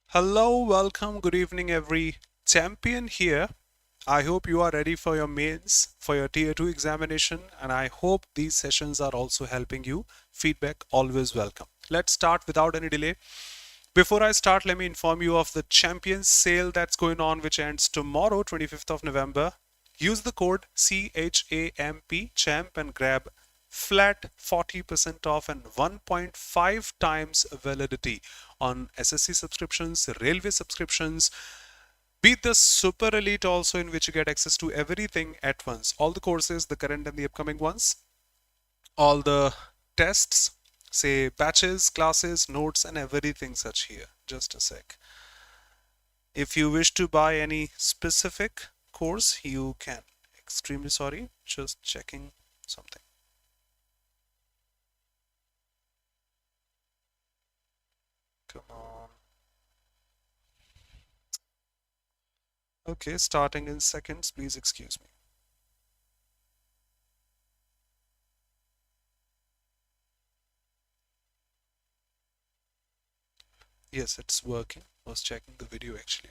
Hello, welcome, good evening, every champion here. I hope you are ready for your mains, for your Tier 2 examination, and I hope these sessions are also helping you. Feedback always welcome. Let's start without any delay. Before I start, let me inform you of the Champions sale that's going on, which ends tomorrow, 25th of November. Use the code CHAMP and grab flat 40% off and 1.5 times validity on SSC subscriptions, railway subscriptions. Beat the Super Elite also, in which you get access to everything at once. All the courses, the current and the upcoming ones, all the tests, say batches, classes, notes, and everything such here. Just a sec. If you wish to buy any specific course, you can. Extremely sorry, just checking something. Come on. Okay, starting in seconds, please excuse me. Yes, it's working. I was checking the video actually.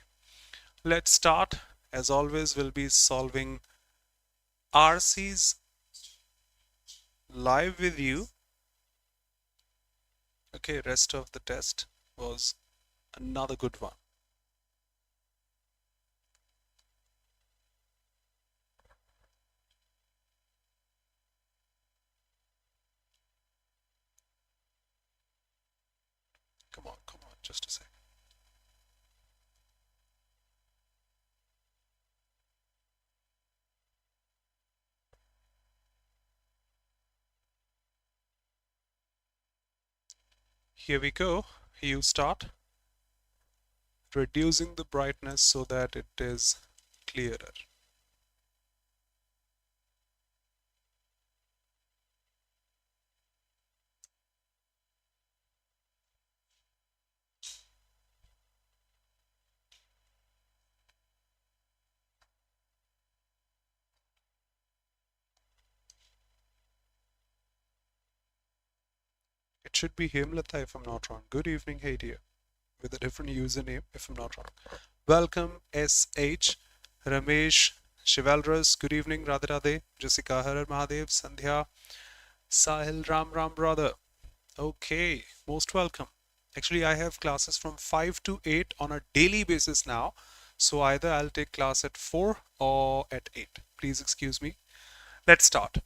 Let's start. As always, we'll be solving RCs live with you. Okay, rest of the test was another good one. Come on, just a sec. Here we go. You start reducing the brightness so that it is clearer. It should be Hemlata if I'm not wrong. Good evening, hey dear. With a different username if I'm not wrong. Welcome SH, Ramesh, Chivalrous, good evening, Radhe Radhe, Jessica Harar Mahadev, Sandhya, Sahil Ram brother. Okay, most welcome. Actually, I have classes from 5 to 8 on a daily basis now. So either I'll take class at 4 or at 8. Please excuse me. Let's start.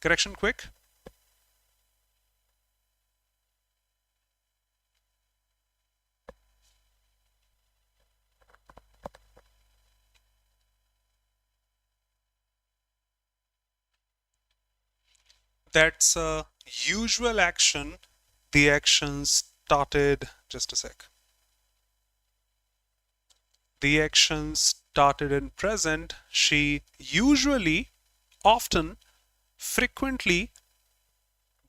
Correction quick. That's a usual action. The action started, just a sec. The action started in present. She usually, often, frequently,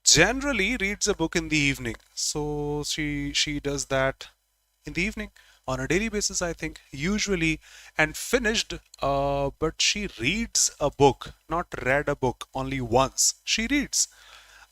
generally reads a book in the evening. So she does that in the evening on a daily basis, I think, usually, and finished. But she reads a book, not read a book, only once. She reads.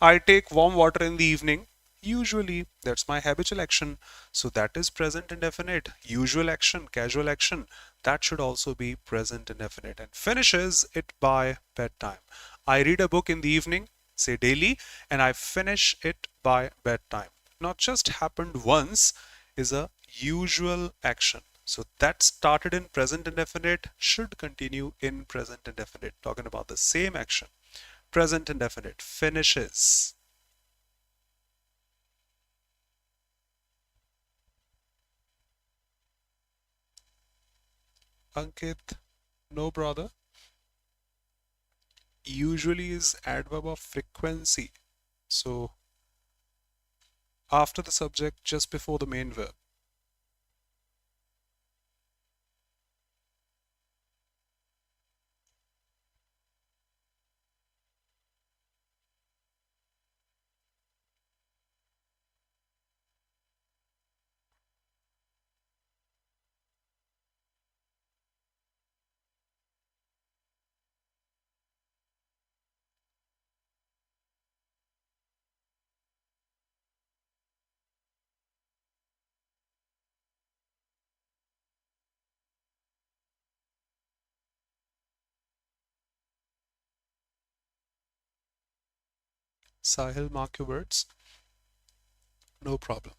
I take warm water in the evening. Usually, that's my habitual action. So that is present indefinite. Usual action, casual action, that should also be present indefinite, and finishes it by bedtime. I read a book in the evening, say daily, and I finish it by bedtime. Not just happened once, is a usual action. So that started in present indefinite should continue in present indefinite. Talking about the same action. Present indefinite finishes. Ankit, no brother. Usually is adverb of frequency. So after the subject, just before the main verb. Sahil, mark your words. No problem.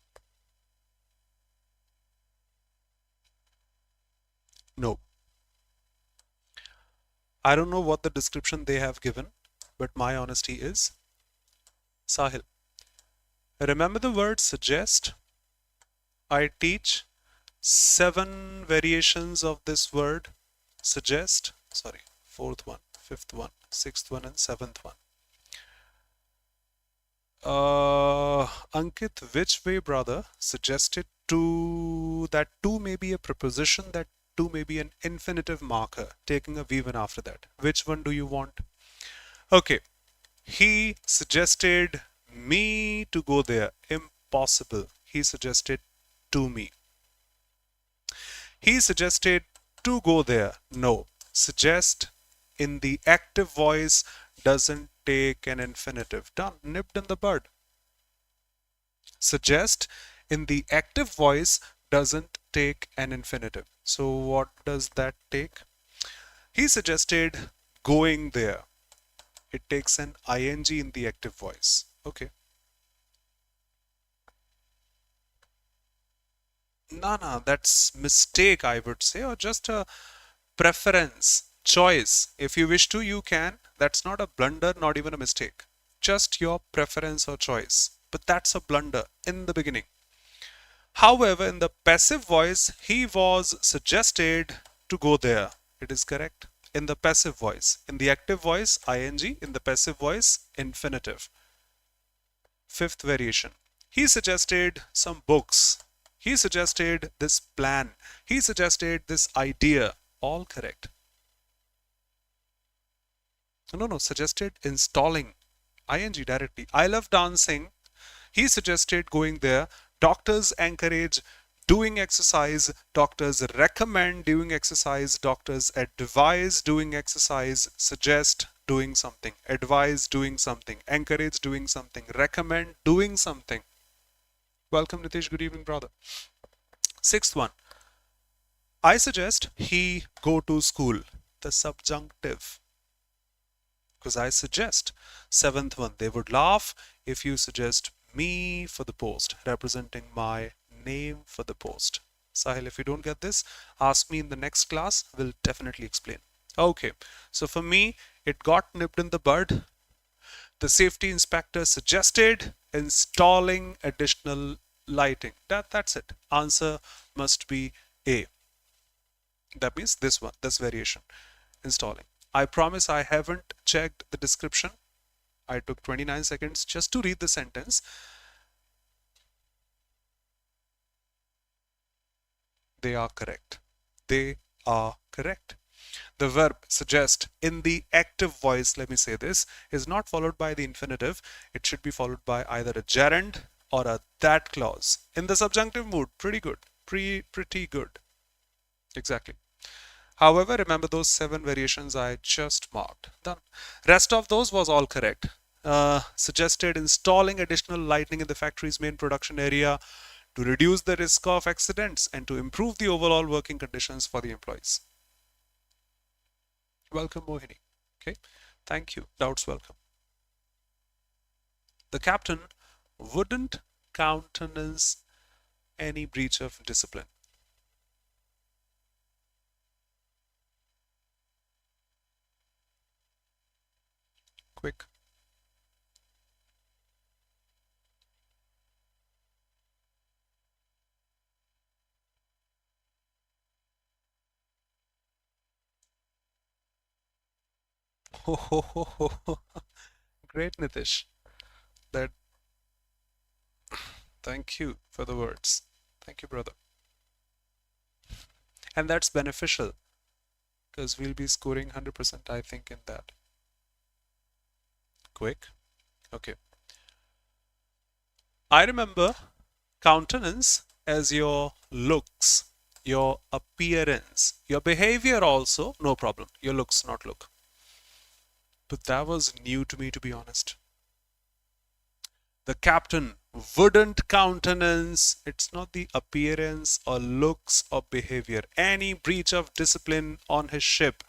No. I don't know what the description they have given, but my honesty is Sahil. Remember the word suggest? I teach 7 variations of this word suggest. Sorry, 4th one, 5th one, 6th one, and 7th one. Ankit, which way, brother? Suggested to that to may be a preposition, that to may be an infinitive marker, taking a V1 after that. Which one do you want? Okay. He suggested me to go there. Impossible. He suggested to me. He suggested to go there. No. Suggest in the active voice doesn't take an infinitive. Done. Nipped in the bud. Suggest in the active voice doesn't take an infinitive. So what does that take? He suggested going there. It takes an ing in the active voice. Okay. No, that's mistake, I would say, or just a preference, choice. If you wish to, you can. That's not a blunder, not even a mistake. Just your preference or choice. But that's a blunder in the beginning. However, in the passive voice, he was suggested to go there. It is correct. In the passive voice. In the active voice, ing. In the passive voice, infinitive. 5th variation. He suggested some books. He suggested this plan. He suggested this idea. All correct. No, suggested installing. ing directly. I love dancing. He suggested going there. Doctors encourage doing exercise. Doctors recommend doing exercise. Doctors advise doing exercise. Suggest doing something. Advise doing something. Encourage doing something. Recommend doing something. Welcome, Nitish. Good evening, brother. 6th one. I suggest he go to school. The subjunctive. Because I suggest. 7th one. They would laugh if you suggest me for the post, representing my name for the post. Sahil, if you don't get this, ask me in the next class. We'll definitely explain. Okay, so for me, it got nipped in the bud. The safety inspector suggested installing additional lighting. That's it. Answer must be A. That means this one, this variation, installing. I promise I haven't checked the description. I took 29 seconds just to read the sentence. They are correct. They are correct. The verb suggest in the active voice, let me say this, is not followed by the infinitive. It should be followed by either a gerund or a that clause. In the subjunctive mood, pretty good. Pretty good. Exactly. However, remember those 7 variations I just marked. Done. Rest of those was all correct. Suggested installing additional lighting in the factory's main production area to reduce the risk of accidents and to improve the overall working conditions for the employees. Welcome, Mohini. Okay, thank you. Doubts welcome. The captain wouldn't countenance any breach of discipline. Quick. Great, Nitish. That. Thank you for the words. Thank you, brother. And that's beneficial because we'll be scoring 100%, I think, in that. Quick. Okay. I remember countenance as your looks, your appearance, your behavior also, no problem. Your looks, not look. But that was new to me, to be honest. The captain wouldn't countenance, it's not the appearance or looks or behavior, any breach of discipline on his ship.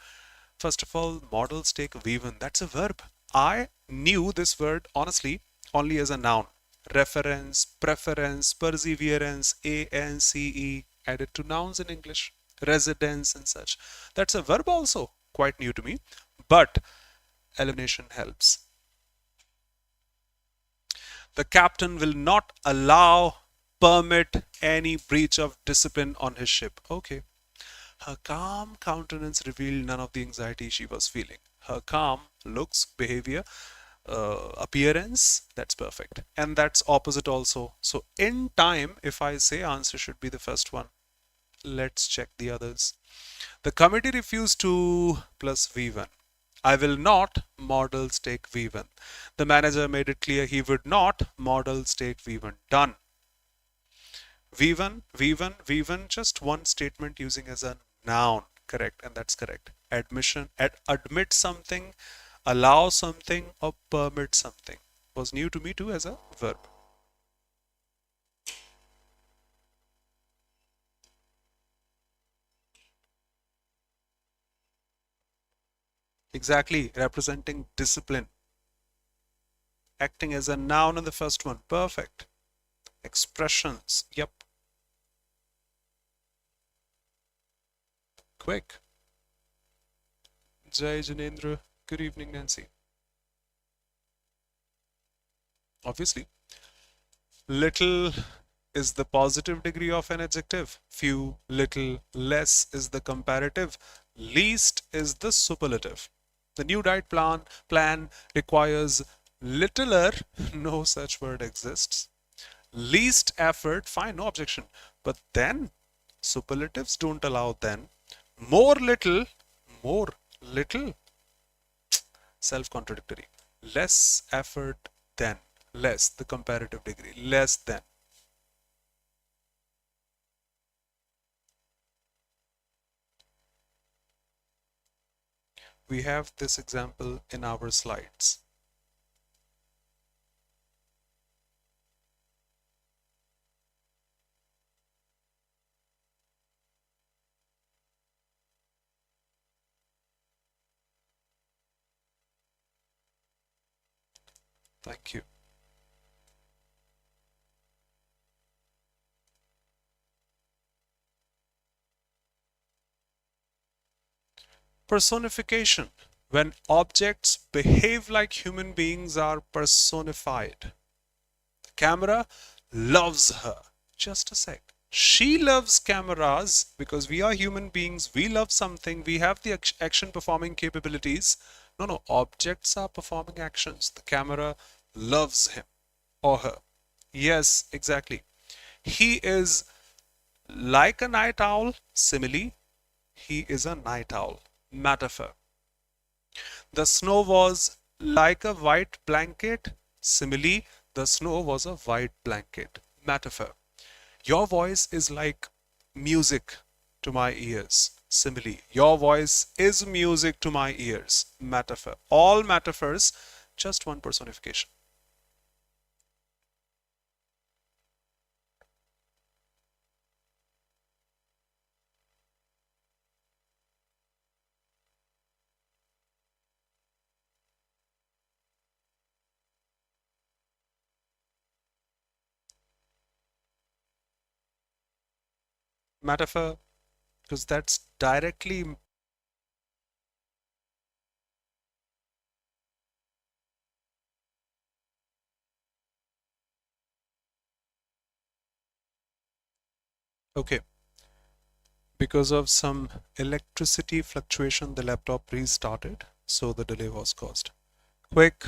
First of all, models take V1. That's a verb. I knew this word honestly only as a noun. Reference, preference, perseverance, ANCE added to nouns in English, residence and such. That's a verb also, quite new to me, but elimination helps. The captain will not permit any breach of discipline on his ship. Okay. Her calm countenance revealed none of the anxiety she was feeling. Her calm looks, behavior, appearance, that's perfect. And that's opposite also. So in time, if I say answer should be the first one. Let's check the others. The committee refused to plus V1. I will not models take V1. The manager made it clear he would not models take V1. Done. V1, V1, V1, just one statement using as a noun. Correct, and that's correct. Admission, admit something, allow something, or permit something. Was new to me too as a verb. Exactly, representing discipline. Acting as a noun in the first one. Perfect. Expressions. Yep. Quick. Jai Janendra. Good evening, Nancy. Obviously, little is the positive degree of an adjective. Few, little, less is the comparative. Least is the superlative. The new diet plan requires littler, no such word exists. Least effort, fine, no objection. But then, superlatives don't allow then. More little, self-contradictory. Less effort than, less, the comparative degree, less than. We have this example in our slides. Thank you. Personification. When objects behave like human beings are personified. The camera loves her. Just a sec. She loves cameras because we are human beings. We love something. We have the action performing capabilities. No, objects are performing actions. The camera loves him or her. Yes, exactly. He is like a night owl. Simile. He is a night owl. Metaphor. The snow was like a white blanket. Simile. The snow was a white blanket. Metaphor. Your voice is like music to my ears. Simile. Your voice is music to my ears. Metaphor. All metaphors, just one personification. Metaphor, because that's directly okay. Because of some electricity fluctuation, the laptop restarted, so the delay was caused. Quick.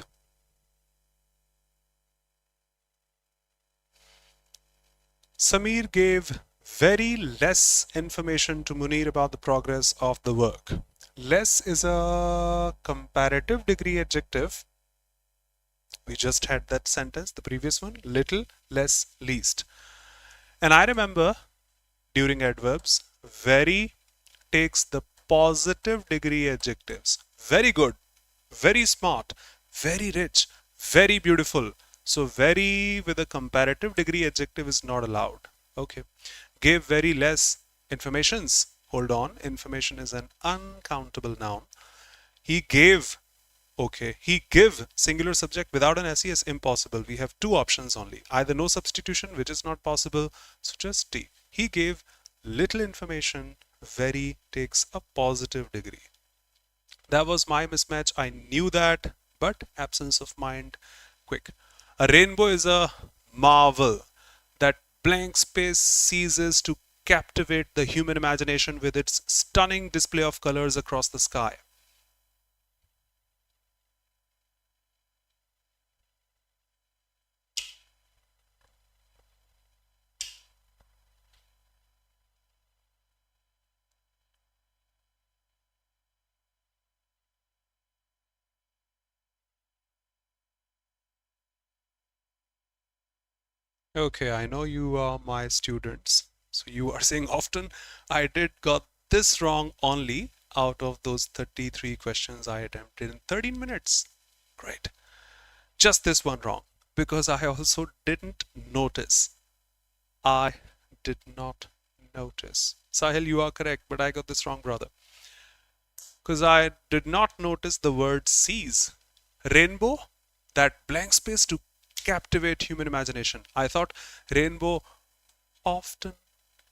Samir gave very less information to Munir about the progress of the work. Less is a comparative degree adjective. We just had that sentence, the previous one. Little, less, least. And I remember during adverbs, very takes the positive degree adjectives. Very good, very smart, very rich, very beautiful. So very with a comparative degree adjective is not allowed. Okay. Gave very less informations. Hold on. Information is an uncountable noun. He gave Okay, he give singular subject without an SE is impossible. We have two options only. Either no substitution, which is not possible, so just D. He gave little information, very takes a positive degree. That was my mismatch. I knew that, but absence of mind. Quick. A rainbow is a marvel that blank space ceases to captivate the human imagination with its stunning display of colors across the sky. Okay, I know you are my students. So you are saying often I did got this wrong only out of those 33 questions I attempted in 13 minutes. Great. Just this one wrong because I also didn't notice. I did not notice. Sahil, you are correct, but I got this wrong, brother. Because I did not notice the word seas. Rainbow, that blank space to captivate human imagination. I thought rainbow often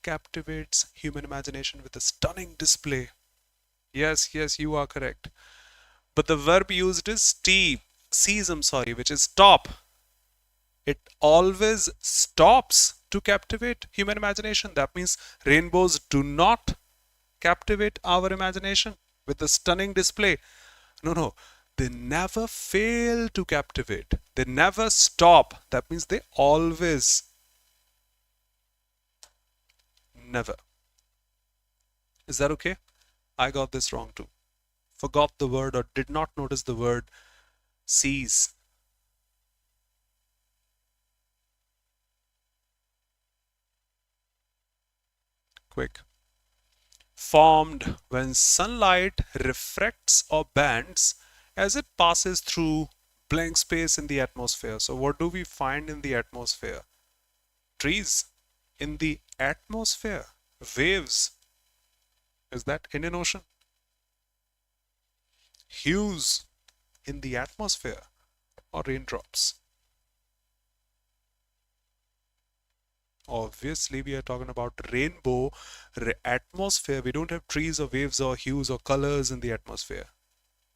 captivates human imagination with a stunning display. Yes, yes, you are correct. But the verb used is cease, I'm sorry, which is stop. It always stops to captivate human imagination. That means rainbows do not captivate our imagination with a stunning display. No, no, they never fail to captivate. They never stop. That means they always, never. Is that okay? I got this wrong too. Forgot the word or did not notice the word cease. Quick. Formed when sunlight refracts or bends as it passes through blank space in the atmosphere. So what do we find in the atmosphere? Trees in the atmosphere, waves. Is that Indian Ocean? Hues in the atmosphere or raindrops? Obviously, we are talking about rainbow atmosphere. We don't have trees or waves or hues or colors in the atmosphere.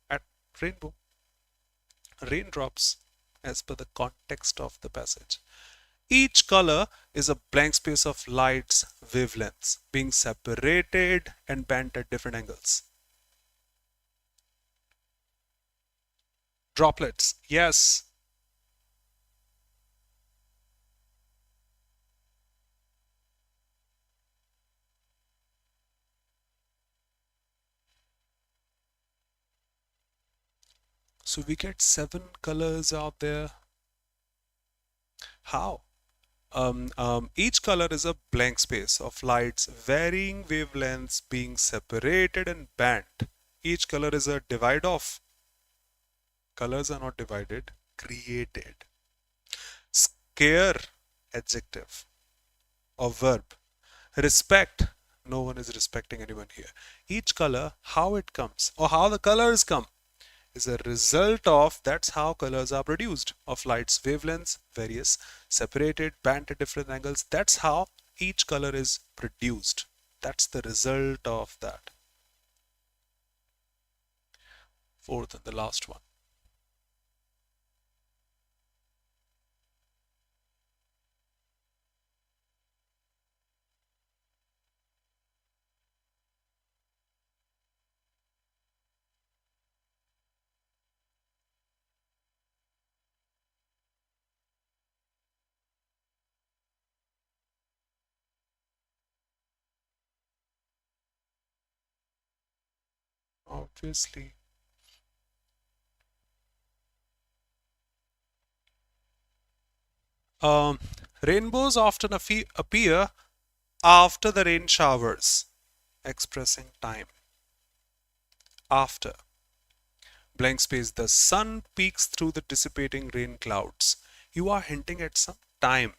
At rainbow, raindrops as per the context of the passage. Each color is a blank space of light's wavelengths being separated and bent at different angles. Droplets, yes. So we get 7 colors out there. How? Each color is a blank space of light's varying wavelengths being separated and bent. Each color is a divide of. Colors are not divided, created. Scare, adjective or verb. Respect, no one is respecting anyone here. Each color, how it comes or how the colors come is a result of, that's how colors are produced, of light's wavelengths, various, separated, bent at different angles. That's how each color is produced. That's the result of that. Fourth and the last one. Obviously. Rainbows often appear after the rain showers, expressing time. After. Blank space, the sun peeks through the dissipating rain clouds. You are hinting at some time.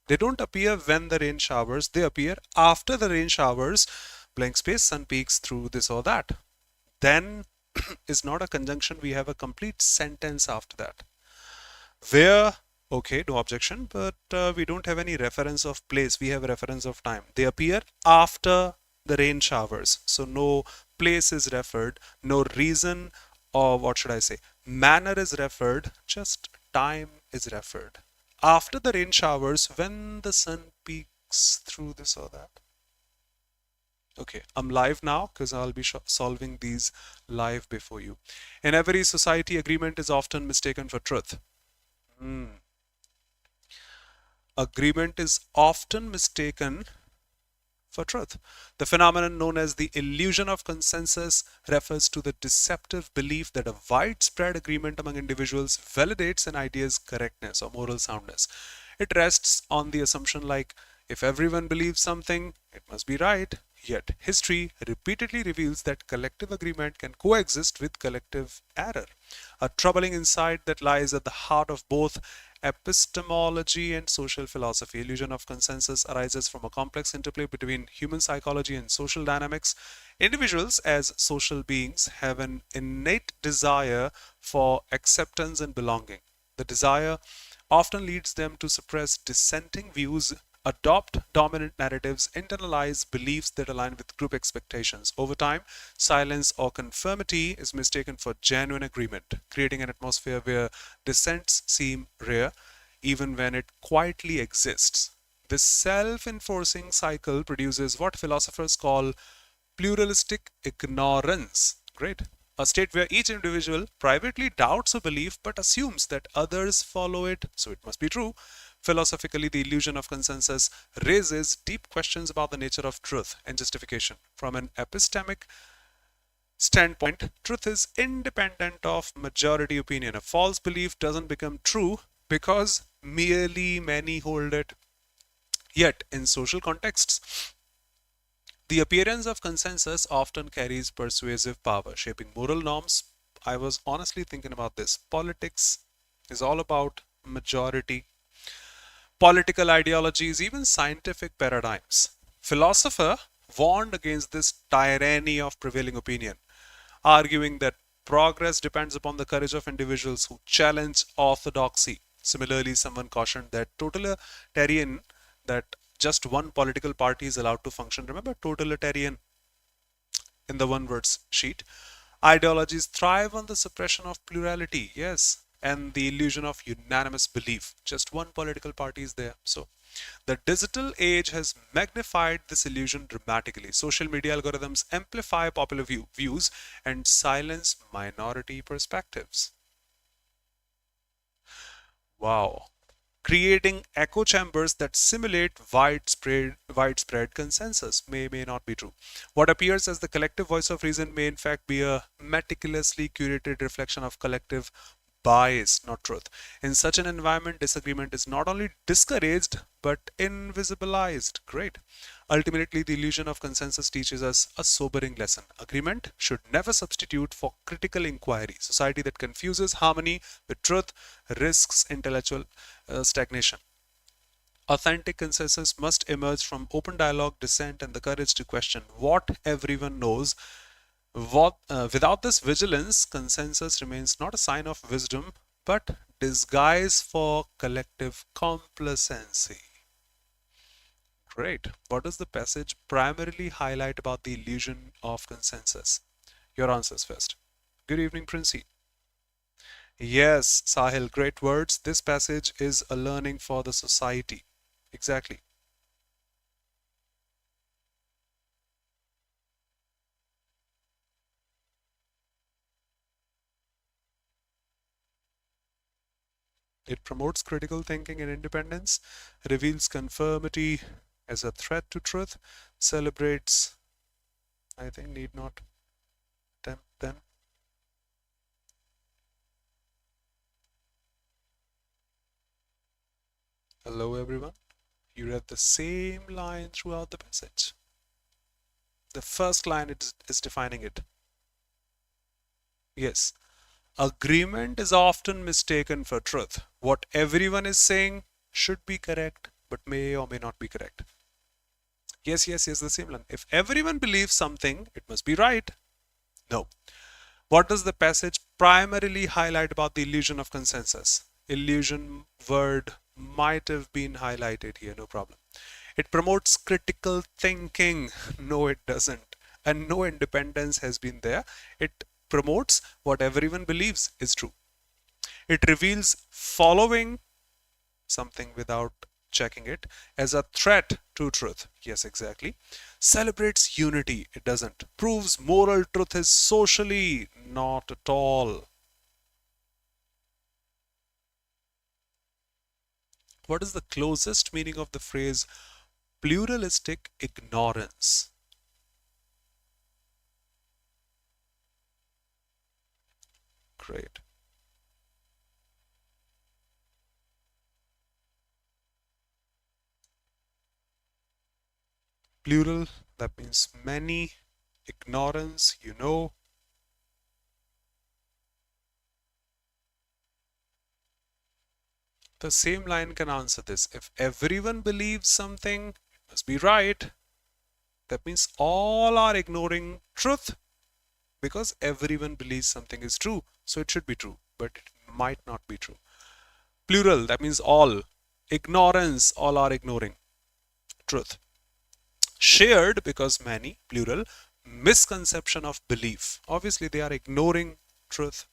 They don't appear when the rain showers, they appear after the rain showers. Blank space, sun peeks through this or that. Then is not a conjunction. We have a complete sentence after that. Where, okay, no objection, but we don't have any reference of place. We have a reference of time. They appear after the rain showers. So no place is referred, no reason, or what should I say, manner is referred, just time is referred. After the rain showers, when the sun peeks through this or that. Okay, I'm live now because I'll be solving these live before you. In every society, agreement is often mistaken for truth. Agreement is often mistaken for truth. The phenomenon known as the illusion of consensus refers to the deceptive belief that a widespread agreement among individuals validates an idea's correctness or moral soundness. It rests on the assumption like, if everyone believes something, it must be right. Yet, history repeatedly reveals that collective agreement can coexist with collective error. A troubling insight that lies at the heart of both epistemology and social philosophy. Illusion of consensus arises from a complex interplay between human psychology and social dynamics. Individuals, as social beings, have an innate desire for acceptance and belonging. The desire often leads them to suppress dissenting views, adopt dominant narratives, internalize beliefs that align with group expectations. Over time, silence or conformity is mistaken for genuine agreement, creating an atmosphere where dissents seem rare, even when it quietly exists. This self-enforcing cycle produces what philosophers call pluralistic ignorance. Great. A state where each individual privately doubts a belief but assumes that others follow it, so it must be true. Philosophically, the illusion of consensus raises deep questions about the nature of truth and justification. From an epistemic standpoint, truth is independent of majority opinion. A false belief doesn't become true because merely many hold it. Yet, in social contexts, the appearance of consensus often carries persuasive power, shaping moral norms. I was honestly thinking about this. Politics is all about majority. Political ideologies, even scientific paradigms. Philosopher warned against this tyranny of prevailing opinion, arguing that progress depends upon the courage of individuals who challenge orthodoxy. Similarly, someone cautioned that totalitarian, that just one political party is allowed to function. Remember totalitarian in the one words sheet. Ideologies thrive on the suppression of plurality, yes, and the illusion of unanimous belief. Just one political party is there. So the digital age has magnified this illusion dramatically. Social media algorithms amplify popular views and silence minority perspectives. Wow. Creating echo chambers that simulate widespread consensus may not be true. What appears as the collective voice of reason may in fact be a meticulously curated reflection of collective bias, not truth. In such an environment, disagreement is not only discouraged but invisibilized. Great. Ultimately, the illusion of consensus teaches us a sobering lesson. Agreement should never substitute for critical inquiry. Society that confuses harmony with truth risks intellectual stagnation. Authentic consensus must emerge from open dialogue, dissent, and the courage to question what everyone knows. Without this vigilance, consensus remains not a sign of wisdom, but disguise for collective complacency. Great. What does the passage primarily highlight about the illusion of consensus? Your answers first. Good evening, Princey. Yes, Sahil, great words. This passage is a learning for the society. Exactly. It promotes critical thinking and independence, reveals conformity as a threat to truth, celebrates, I think, need not tempt them. Hello, everyone. You read the same line throughout the passage. The first line is defining it. Yes. Agreement is often mistaken for truth. What everyone is saying should be correct, but may or may not be correct. Yes, the same line. If everyone believes something, it must be right. No. What does the passage primarily highlight about the illusion of consensus? Illusion word might have been highlighted here, no problem. It promotes critical thinking. No, it doesn't. And no independence has been there. It promotes what everyone believes is true. It reveals following something without checking it as a threat to truth. Yes, exactly. Celebrates unity. It doesn't. Proves moral truth is socially. Not at all. What is the closest meaning of the phrase pluralistic ignorance? Great. Plural, that means many. Ignorance, you know. The same line can answer this. If everyone believes something, it must be right. That means all are ignoring truth because everyone believes something is true. So it should be true, but it might not be true. Plural, that means all. Ignorance, all are ignoring truth. Shared, because many, plural. Misconception of belief. Obviously, they are ignoring truth.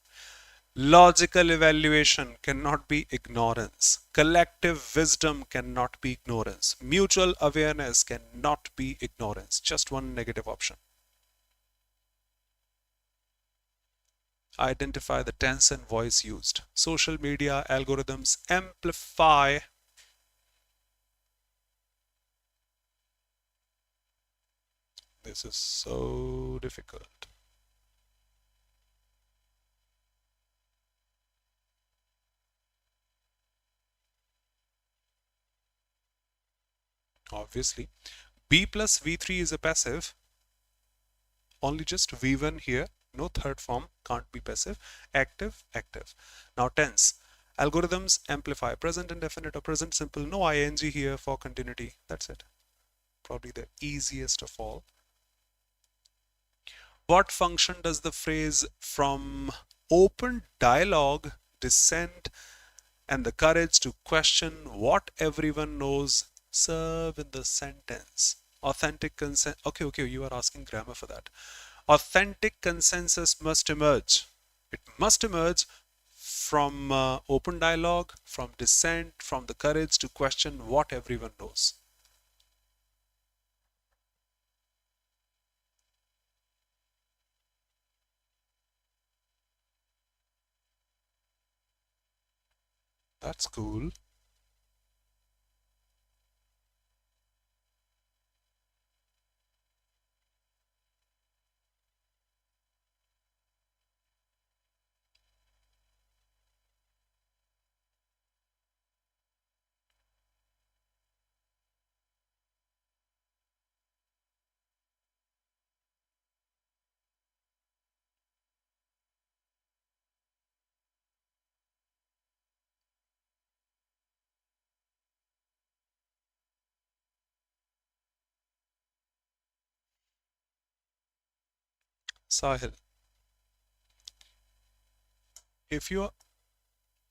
Logical evaluation cannot be ignorance. Collective wisdom cannot be ignorance. Mutual awareness cannot be ignorance. Just one negative option. Identify the tense and voice used. Social media algorithms amplify. This is so difficult. Obviously, B plus V3 is a passive. Only just V1 here. No third form, can't be passive. Active, active. Now tense. Algorithms amplify. Present indefinite or present simple. No ing here for continuity. That's it. Probably the easiest of all. What function does the phrase from open dialogue, dissent, and the courage to question what everyone knows serve in the sentence? Authentic consent. Okay, you are asking grammar for that. Authentic consensus must emerge. It must emerge from open dialogue, from dissent, from the courage to question what everyone knows. That's cool. Sahil, if you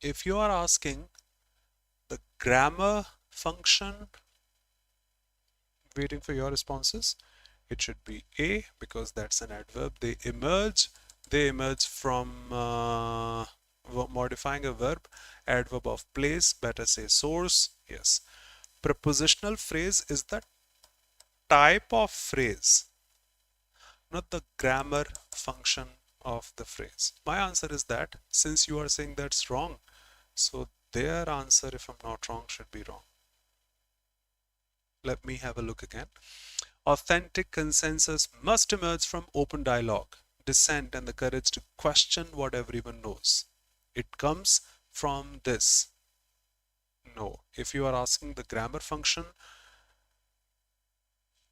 if you are asking the grammar function, waiting for your responses, it should be A because that's an adverb. They emerge. They emerge from modifying a verb, adverb of place, better say source. Yes. Prepositional phrase is the type of phrase, not the grammar function of the phrase. My answer is that since you are saying that's wrong, so their answer, if I'm not wrong, should be wrong. Let me have a look again. Authentic consensus must emerge from open dialogue, dissent, and the courage to question what everyone knows. It comes from this. No. If you are asking the grammar function,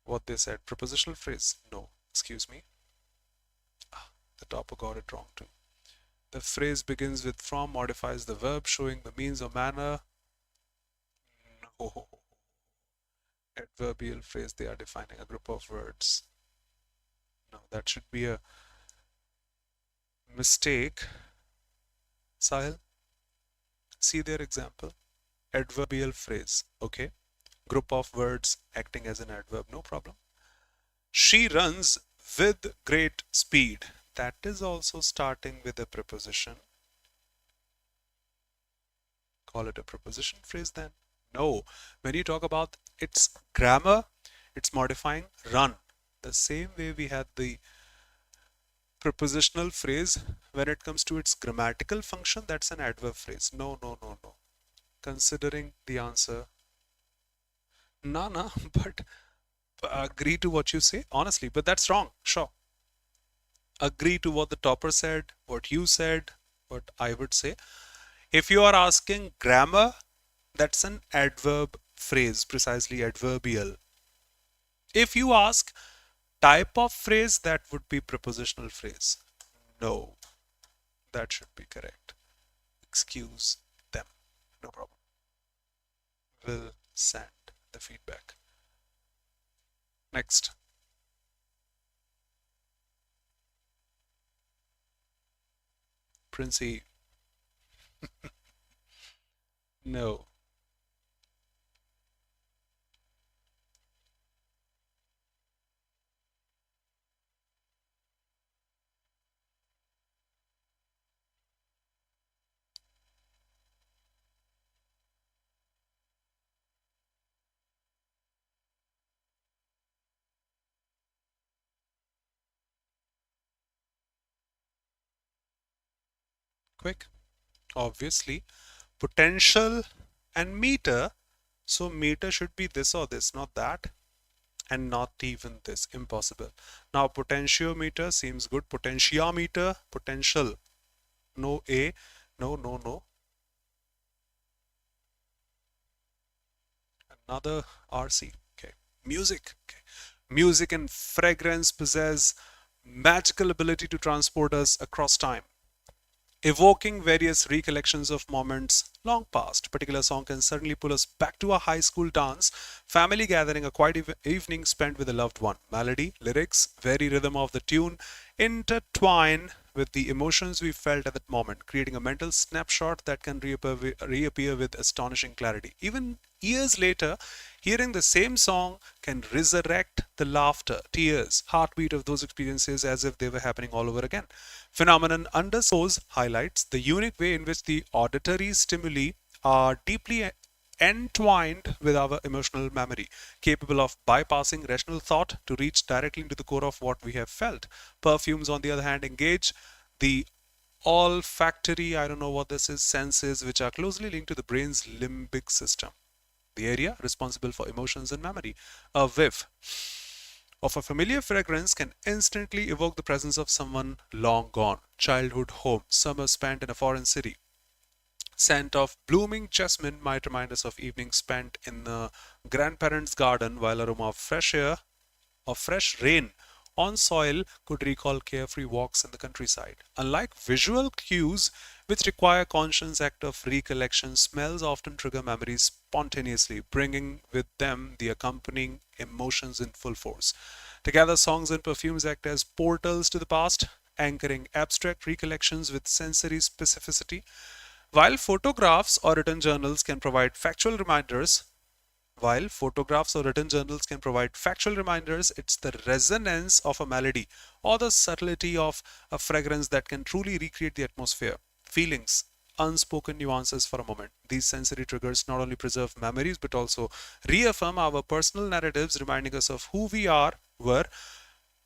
what they said, prepositional phrase, no. Excuse me. The topper got it wrong too. The phrase begins with from, modifies the verb, showing the means or manner. No. Adverbial phrase, they are defining a group of words. No, that should be a Mistake. Sahil, see their example. Adverbial phrase. Okay. Group of words acting as an adverb. No problem. She runs with great speed. That is also starting with a preposition. Call it a preposition phrase then. No. When you talk about its grammar, it's modifying run. The same way we had the prepositional phrase, when it comes to its grammatical function, that's an adverb phrase. No, no, no, no. Considering the answer, no, no, but agree to what you say, honestly, but that's wrong. Sure. Agree to what the topper said, what you said, what I would say. If you are asking grammar, that's an adverb phrase, precisely adverbial. If you ask type of phrase, that would be prepositional phrase. No, that should be correct. Excuse them. No problem. Will send the feedback. Next. Princey. No. Quick. Obviously, potential and meter. So meter should be this or this, not that, and not even this. Impossible. Now potentiometer seems good. Potentiometer, potential. No A. No, no, no. Another RC. Okay. Music. Okay. Music and fragrance possess magical ability to transport us across time, evoking various recollections of moments long past. A particular song can certainly pull us back to a high school dance, family gathering, a quiet evening spent with a loved one. Melody, lyrics, very rhythm of the tune intertwine with the emotions we felt at that moment, creating a mental snapshot that can reappear with astonishing clarity. Even years later, hearing the same song can resurrect the laughter, tears, heartbeat of those experiences as if they were happening all over again. Phenomenon underscores, highlights the unique way in which the auditory stimuli are deeply entwined with our emotional memory, capable of bypassing rational thought to reach directly into the core of what we have felt. Perfumes, on the other hand, engage the olfactory, I don't know what this is, senses, which are closely linked to the brain's limbic system, the area responsible for emotions and memory. A whiff of a familiar fragrance can instantly evoke the presence of someone long gone. Childhood home, summer spent in a foreign city. Scent of blooming jasmine might remind us of evenings spent in the grandparents' garden, while aroma of fresh air or fresh rain on soil could recall carefree walks in the countryside. Unlike visual cues, which require conscious act of recollection, smells often trigger memories spontaneously, bringing with them the accompanying emotions in full force. Together, songs and perfumes act as portals to the past, anchoring abstract recollections with sensory specificity. While photographs or written journals can provide factual reminders, it's the resonance of a melody or the subtlety of a fragrance that can truly recreate the atmosphere, feelings, unspoken nuances for a moment. These sensory triggers not only preserve memories but also reaffirm our personal narratives, reminding us of who we were,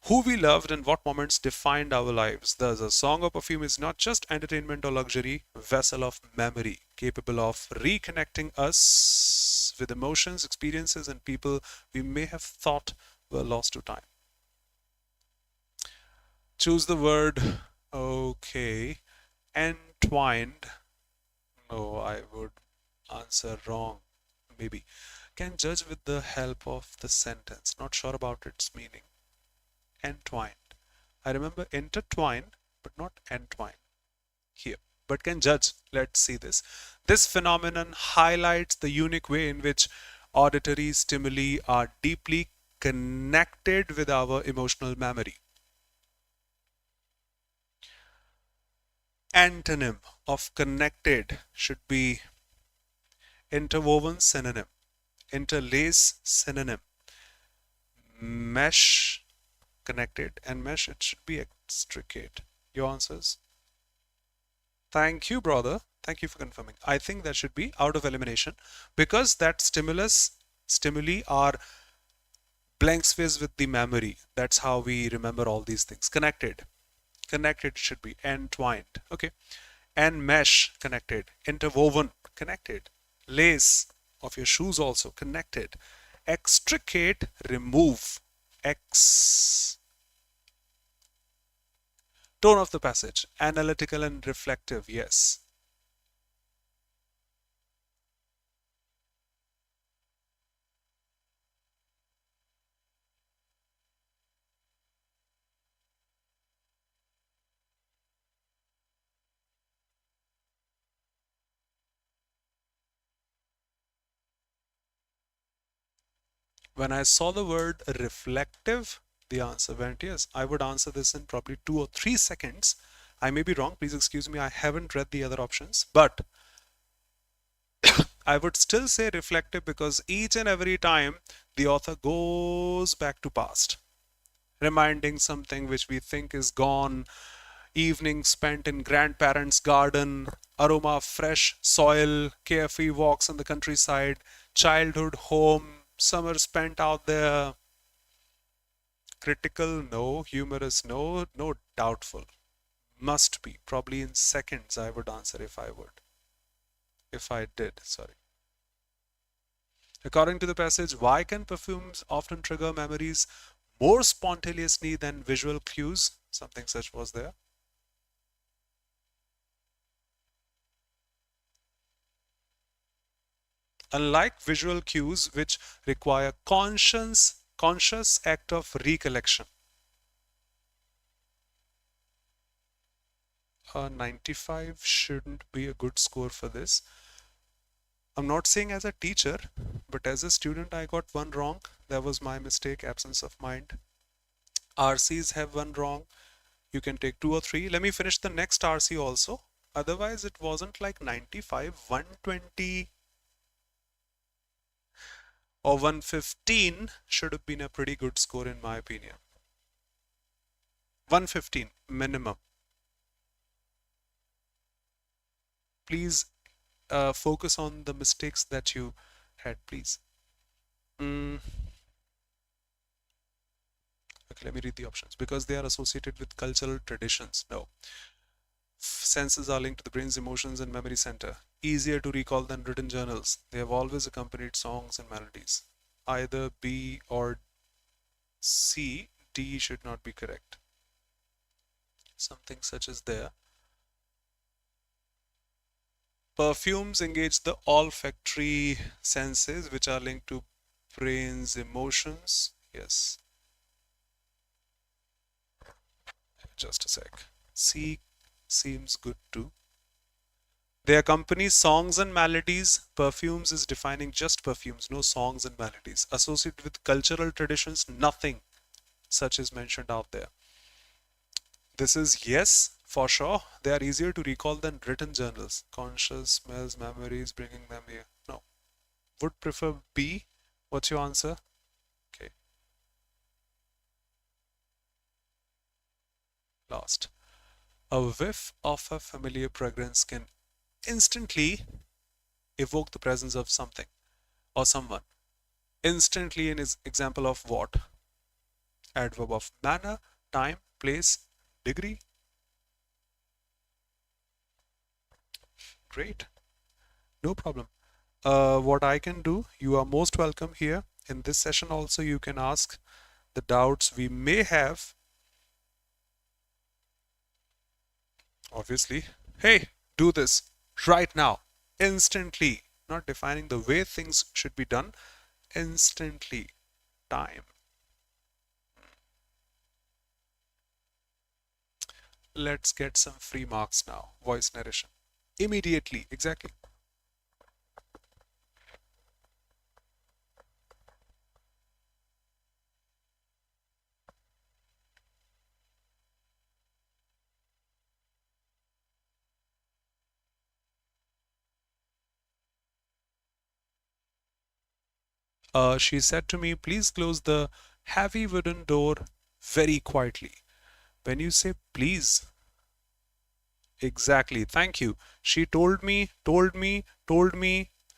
who we loved, and what moments defined our lives. Thus, a song or perfume is not just entertainment or luxury, vessel of memory, capable of reconnecting us with emotions, experiences, and people we may have thought were lost to time. Choose the word. Okay. Entwined. No, I would answer wrong. Maybe. Can judge with the help of the sentence. Not sure about its meaning. Entwined. I remember intertwine, but not entwine here. But can judge. Let's see this. This phenomenon highlights the unique way in which auditory stimuli are deeply connected with our emotional memory. Antonym of connected should be interwoven synonym, interlace synonym, mesh connected, and mesh it should be extricate. Your answers? Thank you, brother. Thank you for confirming. I think that should be out of elimination because that stimuli are blank space with the memory. That's how we remember all these things. Connected. Connected should be entwined. Okay. And mesh connected. Interwoven connected. Lace of your shoes also connected. Extricate, remove. X. Tone of the passage. Analytical and reflective. Yes. When I saw the word reflective, the answer went yes. I would answer this in probably 2 or 3 seconds. I may be wrong. Please excuse me. I haven't read the other options, but I would still say reflective because each and every time the author goes back to past, reminding something which we think is gone, evening spent in grandparents' garden, aroma of fresh soil, carefree walks in the countryside, childhood home, summer spent out there. Critical, no. Humorous, no. No, doubtful. Must be. Probably in seconds I would answer if I would. If I did, sorry. According to the passage, why can perfumes often trigger memories more spontaneously than visual cues? Something such was there. Unlike visual cues, which require conscious act of recollection. 95 shouldn't be a good score for this. I'm not saying as a teacher, but as a student, I got one wrong. That was my mistake, absence of mind. RCs have one wrong. You can take 2 or 3. Let me finish the next RC also. Otherwise, it wasn't like 95, 120 or 115 should have been a pretty good score in my opinion. 115 minimum. Please focus on the mistakes that you had, please. Okay, let me read the options. Because they are associated with cultural traditions. No. Senses are linked to the brain's emotions and memory center. Easier to recall than written journals. They have always accompanied songs and melodies. Either B or C. D should not be correct. Something such as there. Perfumes engage the olfactory senses, which are linked to brain's emotions. Yes. Just a sec. C seems good too. They accompany songs and melodies. Perfumes is defining just perfumes, no songs and melodies. Associated with cultural traditions, nothing such is mentioned out there. This is yes, for sure. They are easier to recall than written journals. Conscious smells, memories, bringing them here. No. Would prefer B. What's your answer? Okay. Last. A whiff of a familiar fragrance can instantly evoke the presence of something or someone. Instantly an example of what? Adverb of manner, time, place, degree. Great. No problem. What I can do, you are most welcome here. In this session also you can ask the doubts we may have. Obviously, hey, do this right now, instantly. Not defining the way things should be done. Instantly. Time. Let's get some free marks now. Voice narration. Immediately. Exactly. She said to me, please close the heavy wooden door very quietly. When you say please, exactly, thank you. She told me,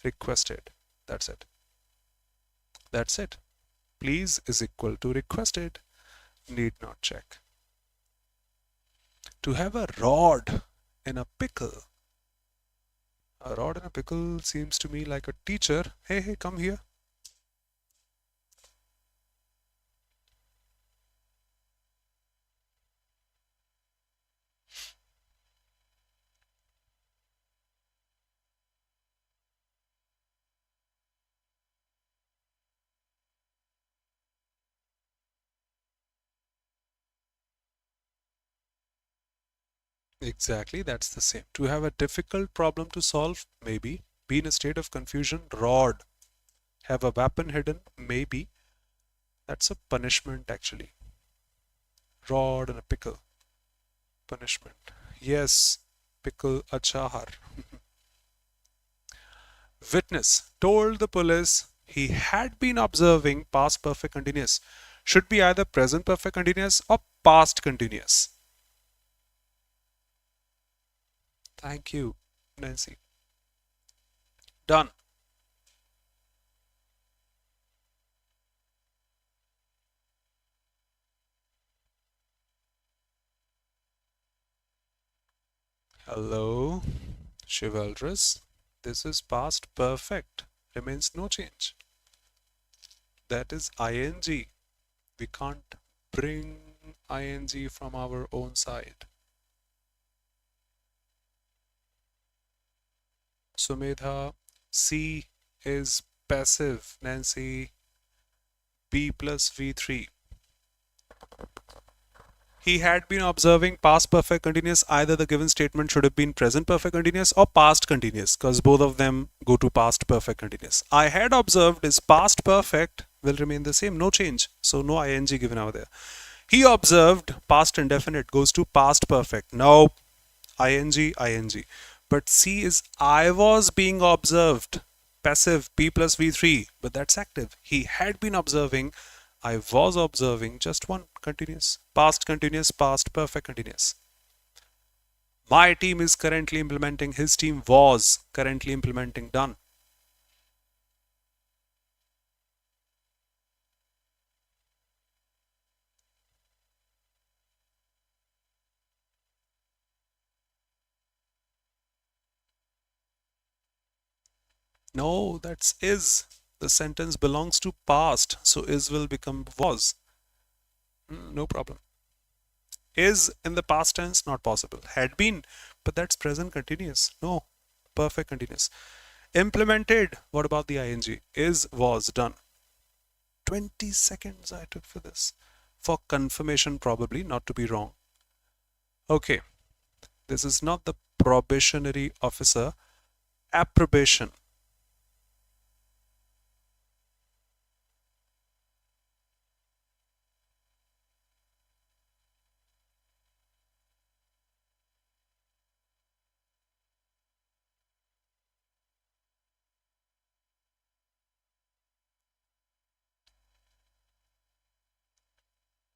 requested. That's it. That's it. Please is equal to requested. Need not check. To have a rod in a pickle. A rod in a pickle seems to me like a teacher. Hey, hey, come here. Exactly, that's the same. To have a difficult problem to solve, maybe. Be in a state of confusion, rod. Have a weapon hidden, maybe. That's a punishment actually. Rod and a pickle. Punishment. Yes, pickle achahar. Witness told the police he had been observing past perfect continuous. Should be either present perfect continuous or past continuous. Thank you, Nancy. Done. Hello, chivalrous. This is past perfect. Remains no change. That is ing. We can't bring ing from our own side. Sumedha, C is passive. Nancy, B plus V3. He had been observing past perfect continuous. Either the given statement should have been present perfect continuous or past continuous, because both of them go to past perfect continuous. I had observed is past perfect will remain the same, no change. So no ing given over there. He observed past indefinite goes to past perfect. No, ing. But C is I was being observed. Passive P plus V3, but that's active. He had been observing. I was observing, just one continuous. Past continuous, past perfect continuous. My team is currently implementing. His team was currently implementing. Done. No, that's is. The sentence belongs to past, so is will become was. No problem. Is in the past tense, not possible. Had been, but that's present continuous. No, perfect continuous. Implemented, what about the ing? Is, was, done. 20 seconds I took for this. For confirmation, probably, not to be wrong. Okay, this is not the probationary officer. Approbation.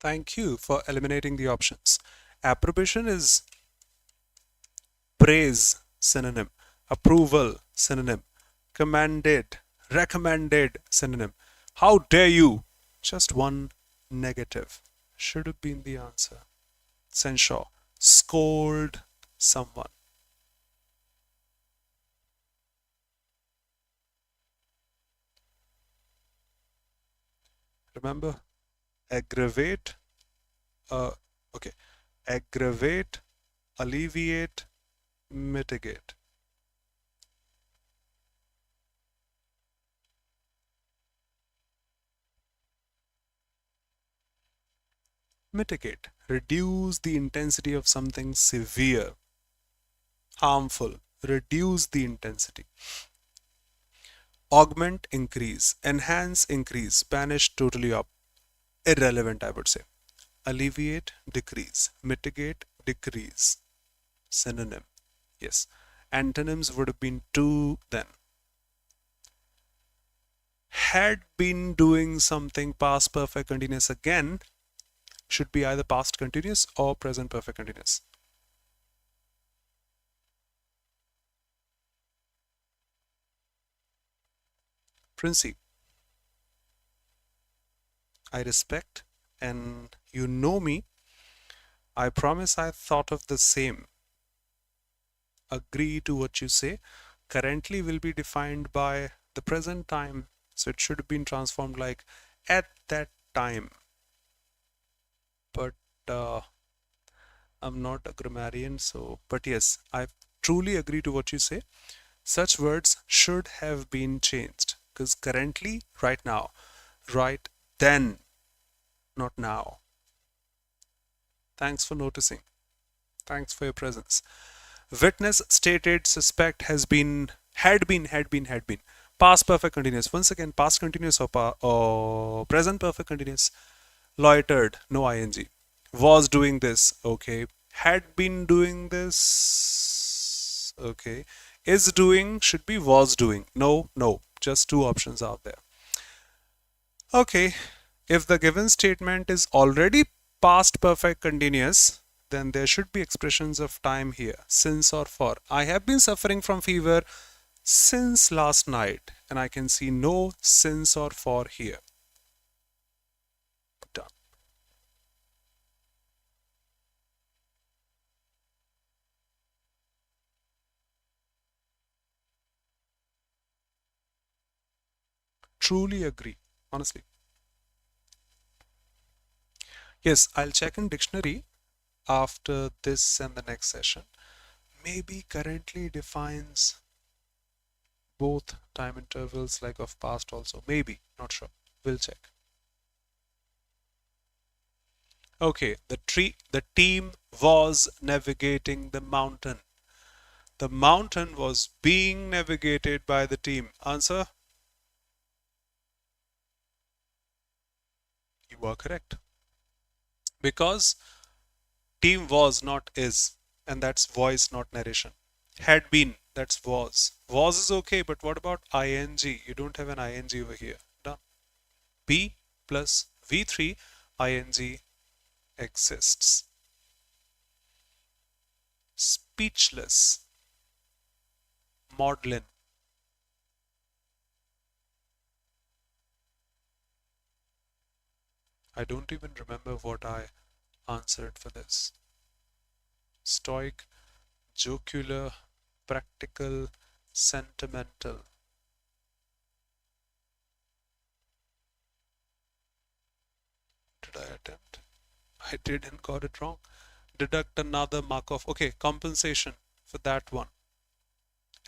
Thank you for eliminating the options. Approbation is praise, synonym. Approval, synonym. Commanded, recommended, synonym. How dare you? Just one negative. Should have been the answer. Censure. Scold someone. Remember, aggravate, okay, aggravate, alleviate, mitigate. Mitigate, reduce the intensity of something severe, harmful, reduce the intensity. Augment, increase, enhance, increase, banish, totally up, irrelevant I would say. Alleviate, decrease, mitigate, decrease. Synonym, yes. Antonyms would have been to then. had been doing something past perfect continuous again should be either past continuous or present perfect continuous. Princey, I respect and you know me. I promise I thought of the same. Agree to what you say. Currently will be defined by the present time. So it should have been transformed like at that time. But I'm not a grammarian, so but yes, I truly agree to what you say. Such words should have been changed because currently, right now, right then, not now. Thanks for noticing. Thanks for your presence. Witness stated suspect had been. Past perfect continuous. Once again, past continuous or present perfect continuous. Loitered, no ing. Was doing this, okay. Had been doing this, okay. Is doing should be was doing. No, no, just two options out there. Okay, if the given statement is already past perfect continuous, then there should be expressions of time here, since or for. I have been suffering from fever since last night, and I can see no since or for here. Done. Truly agree, honestly. Yes, I'll check in dictionary after this and the next session. Maybe currently defines both time intervals like of past also. Maybe, not sure. We'll check. Okay, the team was navigating the mountain. The mountain was being navigated by the team. Answer? You are correct. Because team was not is, and that's voice, not narration. Had been, that's was. Was is okay, but what about ing? You don't have an ing over here. Done. Be plus v3 ing exists. Speechless. Maudlin. I don't even remember what I answered for this. Stoic, jocular, practical, sentimental. Did I attempt? I did and got it wrong. Deduct another Markov. Okay, compensation for that one.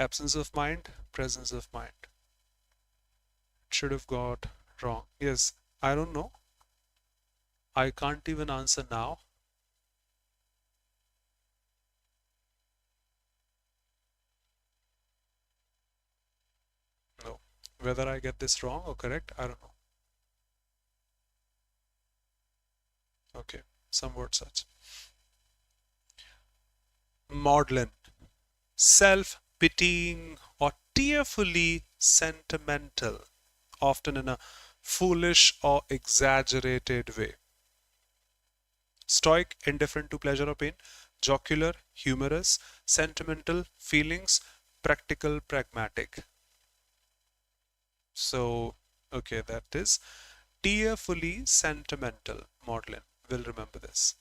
Absence of mind, presence of mind. Should have got wrong. Yes, I don't know. I can't even answer now. No. Whether I get this wrong or correct, I don't know. Okay, some word such. Maudlin. Self-pitying or tearfully sentimental, often in a foolish or exaggerated way. Stoic, indifferent to pleasure or pain. Jocular, humorous. Sentimental, feelings. Practical, pragmatic. So, okay, that is tearfully sentimental. Maudlin will remember this.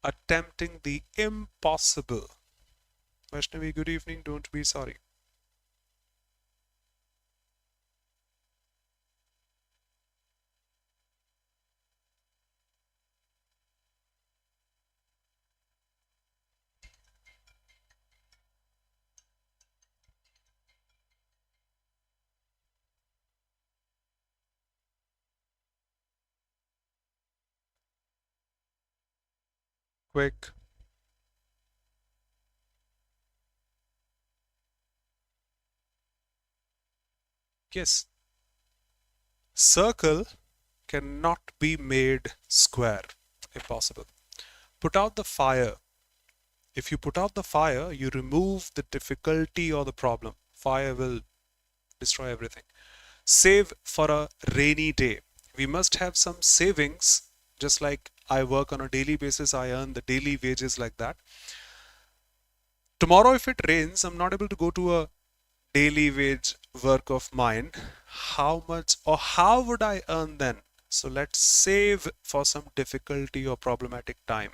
Attempting the impossible. Vaishnavi, good evening. Don't be sorry. Quick. Yes. Circle cannot be made square. Impossible. Put out the fire. If you put out the fire, you remove the difficulty or the problem. Fire will destroy everything. Save for a rainy day. We must have some savings, just like I work on a daily basis, I earn the daily wages like that. Tomorrow, if it rains, I'm not able to go to a daily wage work of mine. How much or how would I earn then? So let's save for some difficulty or problematic time.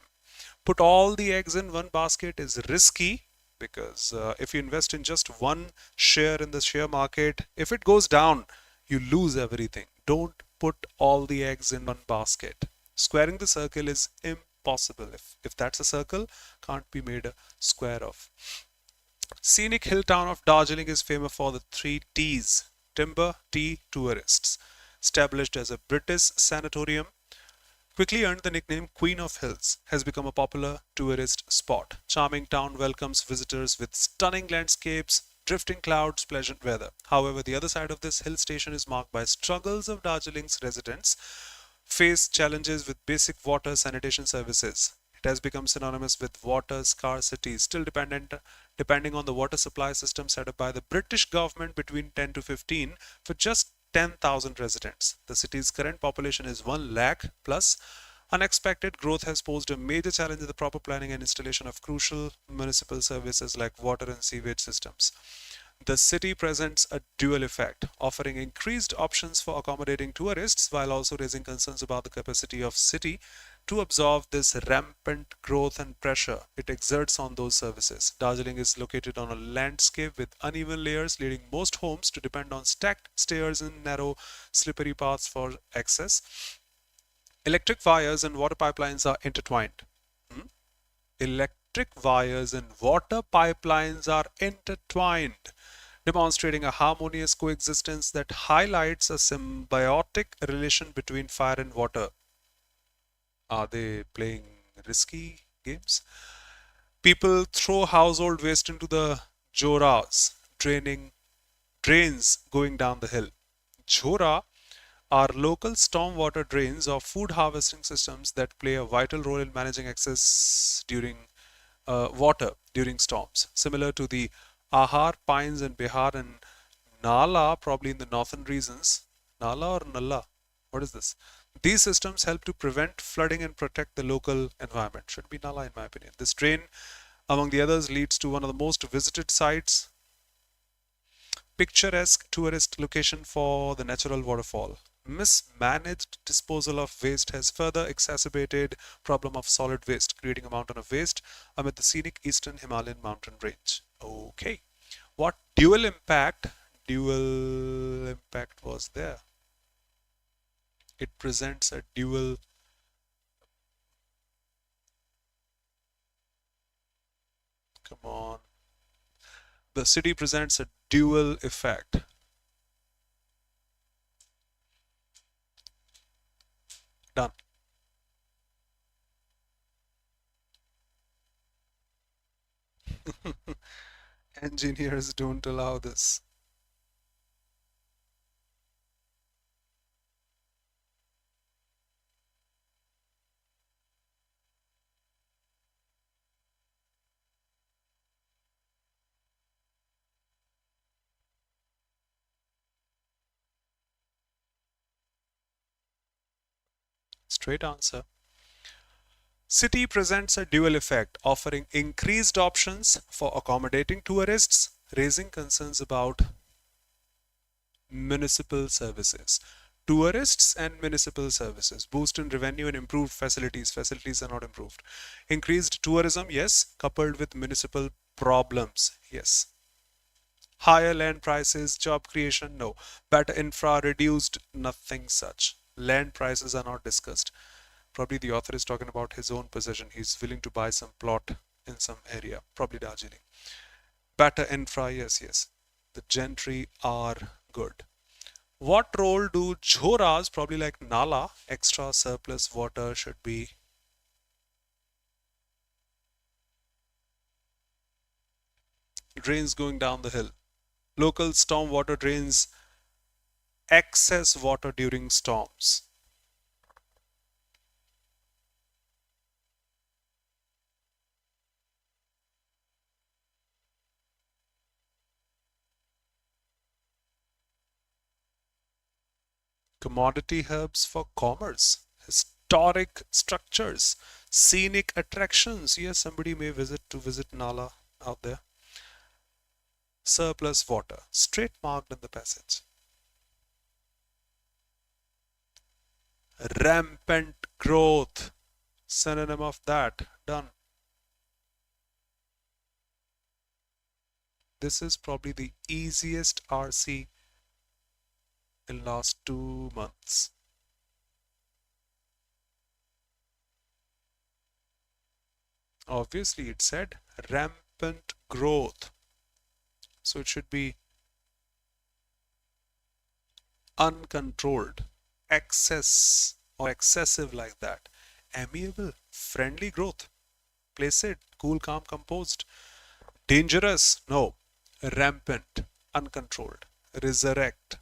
Put all the eggs in one basket is risky because if you invest in just one share in the share market, if it goes down, you lose everything. Don't put all the eggs in one basket. Squaring the circle is impossible. If that's a circle, can't be made a square of. Scenic hill town of Darjeeling is famous for the three T's: timber, tea, tourists. Established as a British sanatorium, quickly earned the nickname Queen of Hills, has become a popular tourist spot. Charming town welcomes visitors with stunning landscapes, drifting clouds, pleasant weather. However, the other side of this hill station is marked by struggles of Darjeeling's residents face challenges with basic water sanitation services. It has become synonymous with water scarcity, still depending on the water supply system set up by the British government between 10 to 15 for just 10,000 residents. The city's current population is 1 lakh plus. Unexpected growth has posed a major challenge in the proper planning and installation of crucial municipal services like water and sewage systems. The city presents a dual effect, offering increased options for accommodating tourists while also raising concerns about the capacity of city to absorb this rampant growth and pressure it exerts on those services. Darjeeling is located on a landscape with uneven layers, leading most homes to depend on stacked stairs and narrow, slippery paths for access. Electric wires and water pipelines are intertwined. Electric wires and water pipelines are intertwined, demonstrating a harmonious coexistence that highlights a symbiotic relation between fire and water. Are they playing risky games? People throw household waste into the joras, drains going down the hill. Jora are local stormwater drains or food harvesting systems that play a vital role in managing excess during water during storms, similar to the Ahar, Pines, and Bihar and Nala, probably in the northern regions. Nala or Nalla? What is this? These systems help to prevent flooding and protect the local environment. Should be Nala, in my opinion. This drain, among the others, leads to one of the most visited sites, picturesque tourist location for the natural waterfall. Mismanaged disposal of waste has further exacerbated problem of solid waste, creating a mountain of waste amid the scenic eastern Himalayan mountain range. Okay, what dual impact was there? It presents a dual. Come on. The city presents a dual effect. Done. Engineers don't allow this. Straight answer. City presents a dual effect, offering increased options for accommodating tourists, raising concerns about municipal services. Tourists and municipal services boost in revenue and improved facilities. Facilities are not improved. Increased tourism, yes, coupled with municipal problems, yes. Higher land prices, job creation, no. Better infra, reduced, nothing such. Land prices are not discussed. Probably the author is talking about his own possession. He's willing to buy some plot in some area, probably Darjeeling. Better infra, yes, yes. The gentry are good. What role do jhoras, probably like Nala, extra surplus water should be? Drains going down the hill. Local storm water drains excess water during storms. commodity hubs for commerce, historic structures, scenic attractions. Yes, somebody may visit Nala out there. Surplus water, straight marked in the passage. Rampant growth, synonym of that, done. This is probably the easiest RC in last 2 months. Obviously it said rampant growth, so it should be uncontrolled, excess or excessive like that. Amiable, friendly growth, placid, cool, calm, composed. Dangerous, no. Rampant, uncontrolled. Resurrect.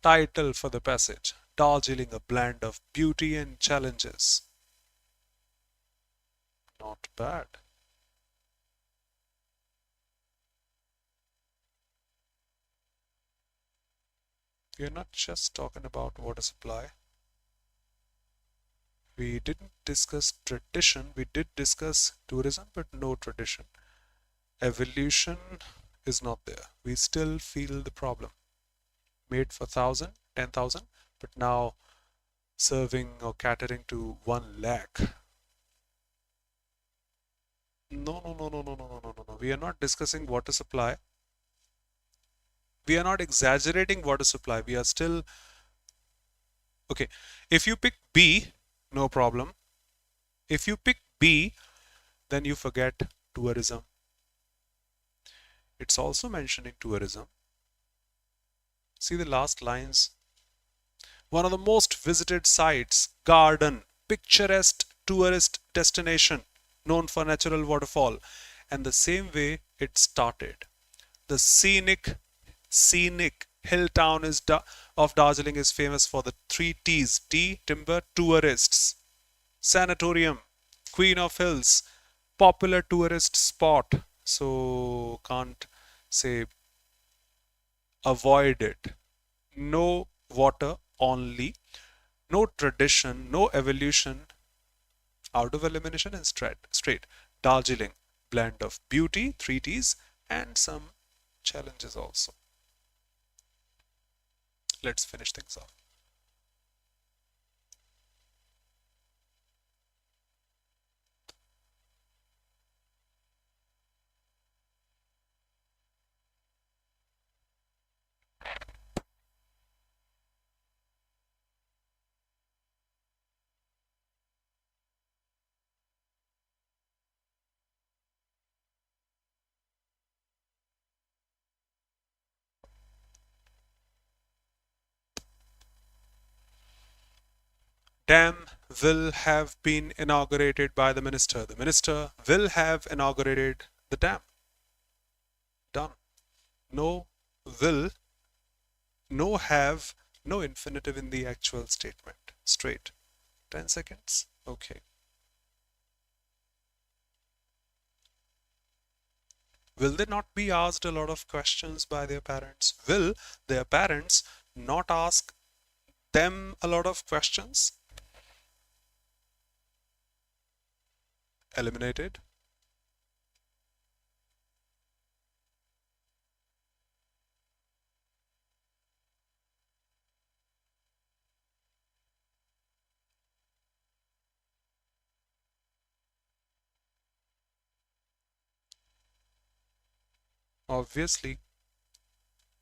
Title for the passage: Darjeeling, a blend of beauty and challenges. Not bad. We are not just talking about water supply. We didn't discuss tradition. We did discuss tourism, but no tradition. Evolution is not there. We still feel the problem. Made for 1,000, 10,000, but now serving or catering to 1 lakh. No. We are not discussing water supply. We are not exaggerating water supply. We are still okay. If you pick B, no problem. If you pick B, then you forget tourism. It's also mentioning tourism. See the last lines. One of the most visited sites, garden, picturesque tourist destination, known for natural waterfall. And the same way it started. The scenic hill town of Darjeeling is famous for the 3 T's. T, timber, tourists. Sanatorium, Queen of Hills, popular tourist spot. So can't say avoid it. No water only. No tradition, no evolution. Out of elimination and straight. Darjeeling, blend of beauty, 3 T's, and some challenges also. Let's finish things off. Dam will have been inaugurated by the minister. The minister will have inaugurated the dam. Done. No will, no have, no infinitive in the actual statement. Straight. 10 seconds. Okay. Will they not be asked a lot of questions by their parents? Will their parents not ask them a lot of questions? Eliminated. Obviously,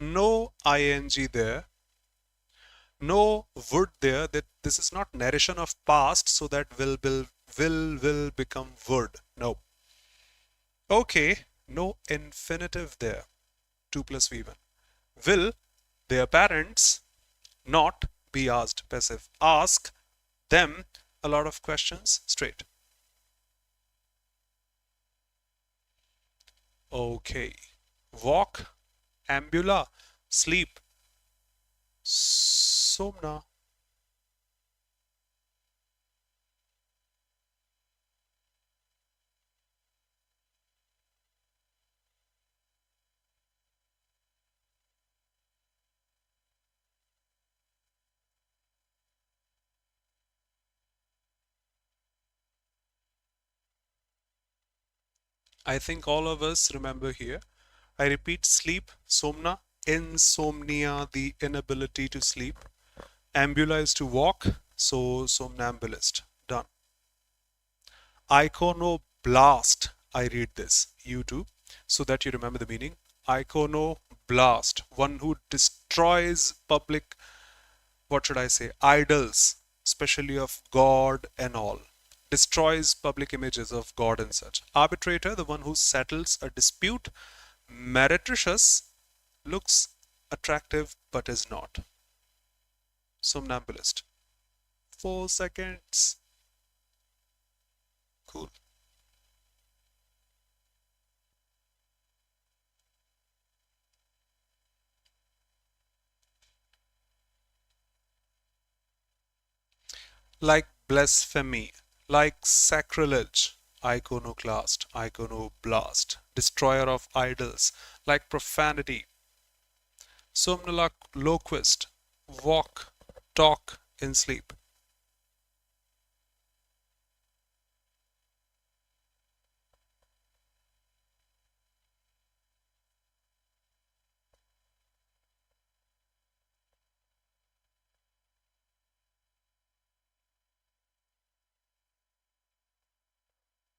no ing there, no would there. That this is not narration of past, so that will become would. No. Okay, no infinitive there. 2 plus V1. Will their parents not be asked? Passive. Ask them a lot of questions? Straight. Okay. Walk, ambula, sleep, somna. I think all of us remember here. I repeat, sleep, somna, insomnia, the inability to sleep. Ambula is to walk, so somnambulist. Done. Iconoblast. I read this, you too, so that you remember the meaning. Iconoblast, one who destroys public, what should I say, idols, especially of God and all. Destroys public images of God and such. Arbitrator, the one who settles a dispute. Meretricious, looks attractive but is not. Somnambulist. 4 seconds. Cool. Like blasphemy, like sacrilege, iconoclast, iconoblast, destroyer of idols, like profanity, somnoloquist, walk, talk in sleep.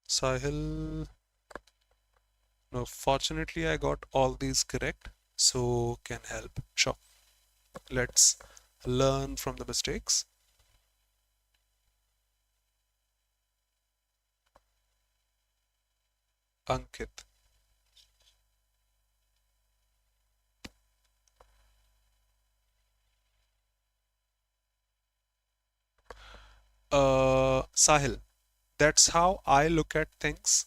Sahil, no, fortunately I got all these correct, so can help. Sure. Let's learn from the mistakes. Ankit. Sahil, that's how I look at things.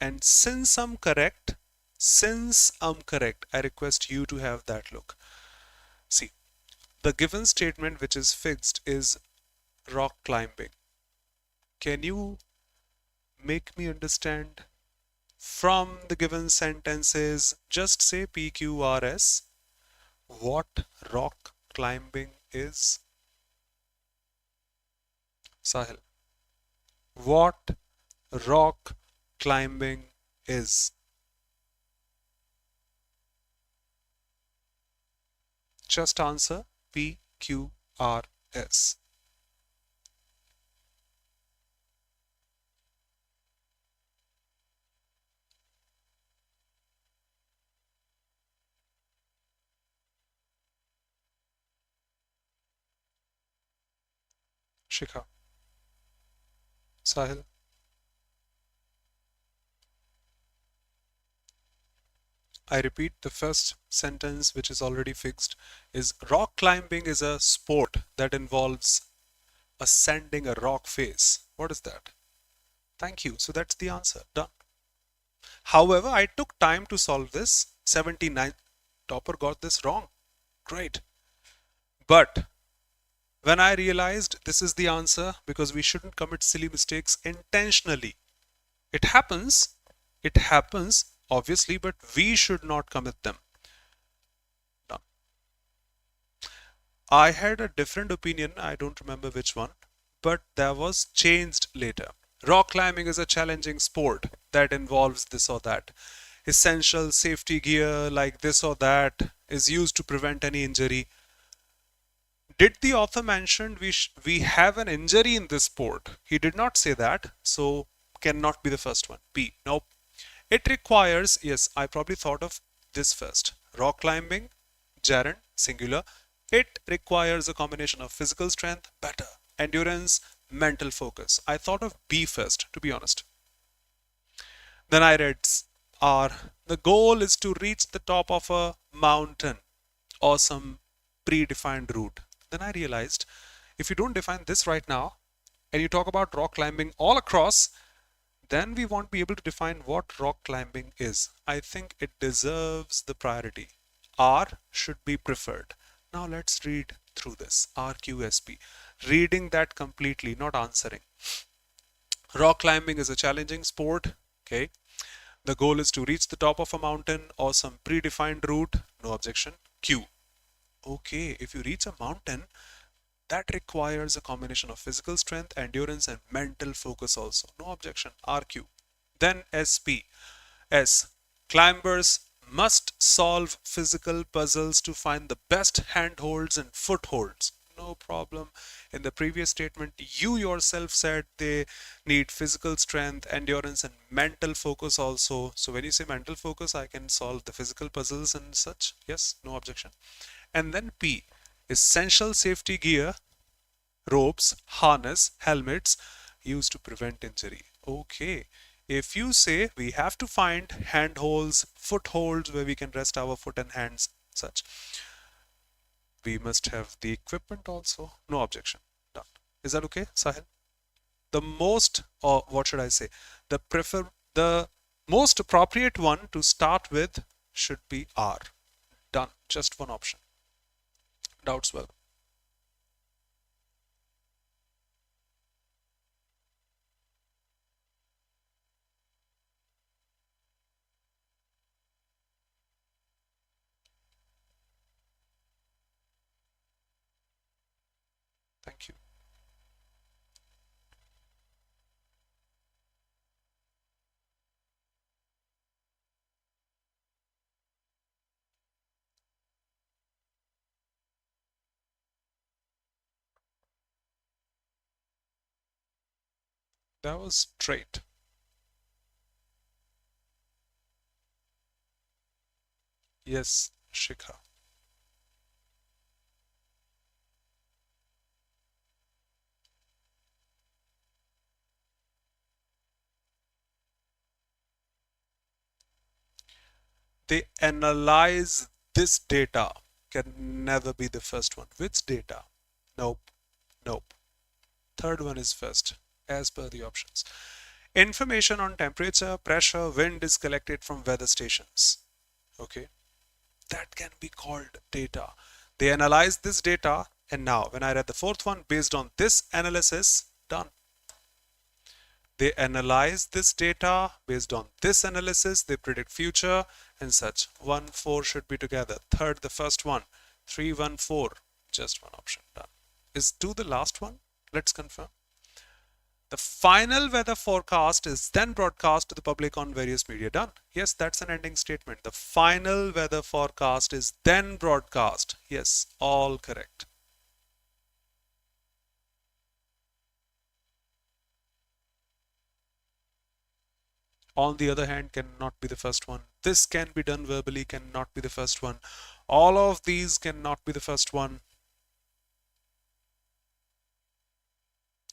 And since I'm correct, I request you to have that look. See, the given statement which is fixed is rock climbing. Can you make me understand from the given sentences, just say PQRS, what rock climbing is? Sahil, what rock climbing is? Just answer PQRS. Shikha. Sahil. I repeat, the first sentence, which is already fixed, is rock climbing is a sport that involves ascending a rock face. What is that? Thank you. So that's the answer. Done. However, I took time to solve this. 79 topper got this wrong. Great. But when I realized this is the answer, because we shouldn't commit silly mistakes intentionally. It happens, obviously, but we should not commit them. Done. I had a different opinion, I don't remember which one, but that was changed later. Rock climbing is a challenging sport that involves this or that. Essential safety gear like this or that is used to prevent any injury. Did the author mention we have an injury in this sport? He did not say that, so cannot be the first one. B. Nope. It requires, yes, I probably thought of this first. Rock climbing, gerund, singular. It requires a combination of physical strength, better, endurance, mental focus. I thought of B first, to be honest. Then I read R. The goal is to reach the top of a mountain or some predefined route. Then I realized if you don't define this right now and you talk about rock climbing all across, then we won't be able to define what rock climbing is. I think it deserves the priority. R should be preferred. Now let's read through this. RQSP. Reading that completely, not answering. Rock climbing is a challenging sport. Okay. The goal is to reach the top of a mountain or some predefined route. No objection. Q. Okay, if you reach a mountain, that requires a combination of physical strength, endurance, and mental focus also. No objection. RQ. Then SP. S. Climbers must solve physical puzzles to find the best handholds and footholds. No problem. In the previous statement, you yourself said they need physical strength, endurance, and mental focus also. So when you say mental focus, I can solve the physical puzzles and such. Yes, no objection. And then P. Essential safety gear, ropes, harness, helmets used to prevent injury. Okay. If you say we have to find handholds, footholds where we can rest our foot and hands, such, we must have the equipment also. No objection. Done. Is that okay, Sahil? The most, or what should I say? The most appropriate one to start with should be R. Done. Just one option. Doubts well. Thank you. That was straight. Yes, Shikha. They analyze this data. Can never be the first one. Which data? Nope. Nope. Third one is first, as per the options. Information on temperature, pressure, wind is collected from weather stations. Okay. That can be called data. They analyze this data, and now when I read the fourth one, based on this analysis, done. They analyze this data. Based on this analysis, they predict future and such. 1, 4 should be together. Third, the first one. 3, 1, 4. Just one option. Done. Is 2 the last one? Let's confirm. The final weather forecast is then broadcast to the public on various media. Done. Yes, that's an ending statement. The final weather forecast is then broadcast. Yes, all correct. On the other hand, cannot be the first one. This can be done verbally, cannot be the first one. All of these cannot be the first one.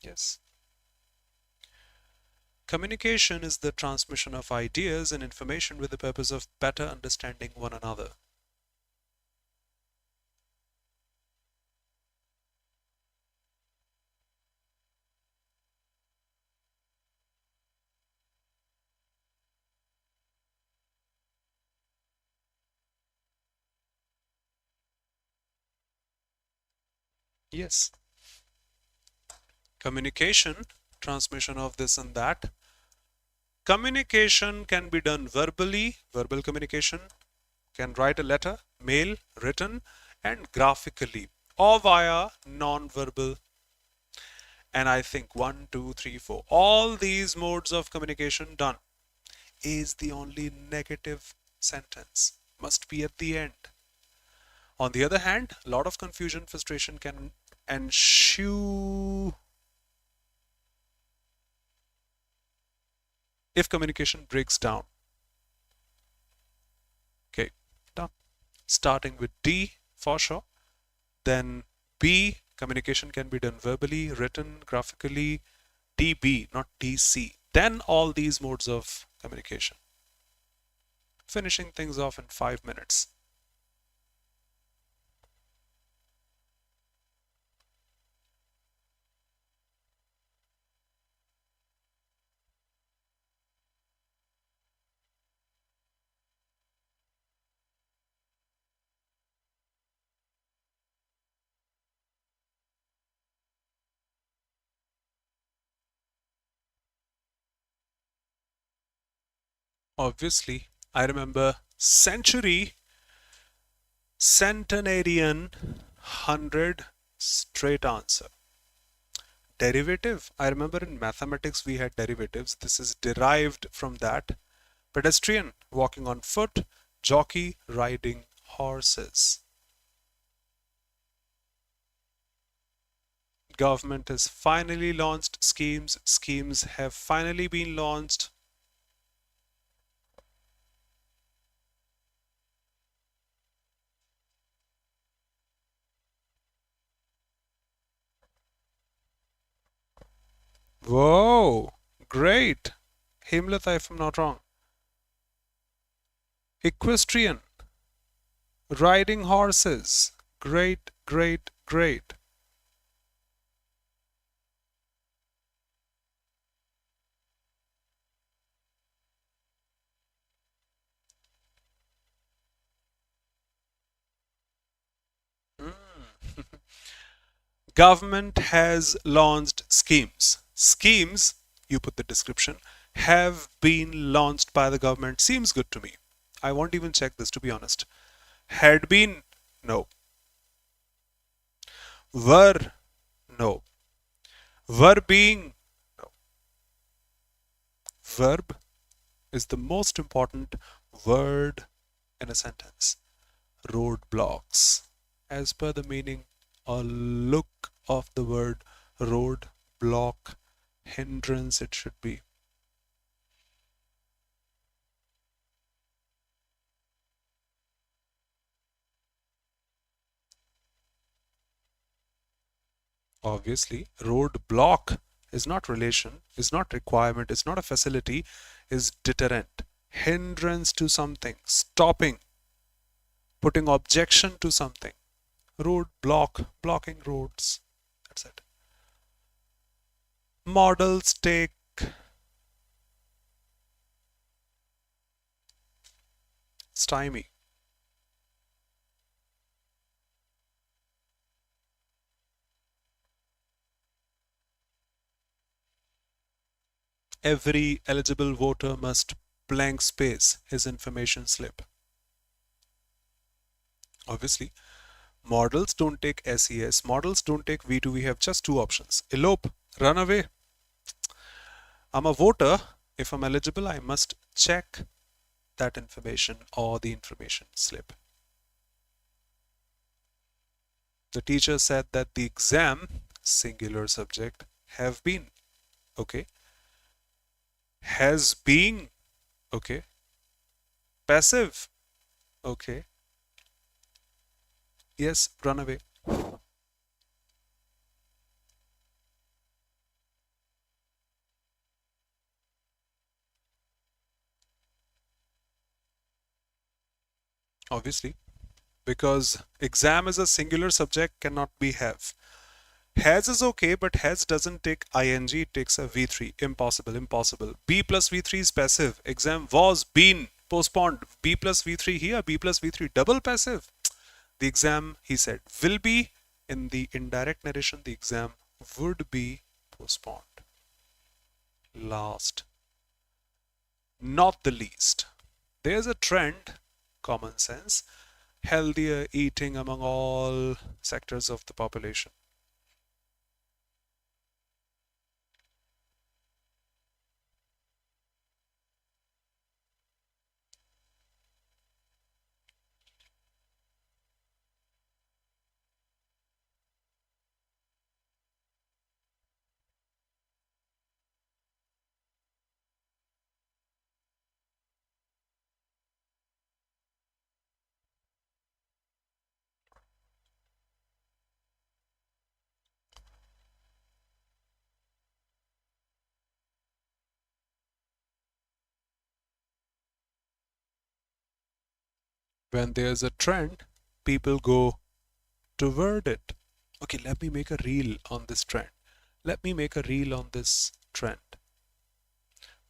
Yes. Communication is the transmission of ideas and information with the purpose of better understanding one another. Yes. Communication, transmission of this and that. Communication can be done verbally, verbal communication, can write a letter, mail, written, and graphically, or via non-verbal. And I think 1, 2, 3, 4, all these modes of communication done. Is the only negative sentence, must be at the end. On the other hand, a lot of confusion, frustration can ensue if communication breaks down. Okay, done. Starting with D for sure. Then B, communication can be done verbally, written, graphically. DB, not DC. Then all these modes of communication. Finishing things off in 5 minutes. Obviously, I remember century, centenarian, 100, straight answer. Derivative, I remember in mathematics we had derivatives. This is derived from that. Pedestrian, walking on foot. Jockey, riding horses. Government has finally launched schemes. Schemes have finally been launched. Whoa, great. Hemlata, if I'm not wrong. Equestrian, riding horses. Great, great, great. Government has launched schemes. Schemes, you put the description, have been launched by the government. Seems good to me. I won't even check this, to be honest. Had been? No. Were? No. Were being? No. Verb is the most important word in a sentence. Roadblocks. As per the meaning or look of the word road, block, hindrance, it should be. Obviously, road block is not relation, is not requirement, is not a facility, is deterrent. Hindrance to something, stopping, putting objection to something. Road block, blocking roads. That's it. Models take stymie. Every eligible voter must blank space his information slip. Obviously, models don't take SES, models don't take V2. We have just two options: elope, run away. I'm a voter. If I'm eligible, I must check that information or the information slip. The teacher said that the exam, singular subject, have been. Okay. Has been. Okay. Passive. Okay. Yes, run away. Obviously, because exam is a singular subject, cannot be have. Has is okay, but has doesn't take ing, it takes a v3. Impossible, impossible. B plus v3 is passive. Exam was been postponed. B plus v3 here, B plus v3 double passive. The exam, he said, will be. In the indirect narration, the exam would be postponed. Last, not the least, there's a trend, common sense, healthier eating among all sectors of the population. When there's a trend, people go toward it. Okay, let me make a reel on this trend. Let me make a reel on this trend.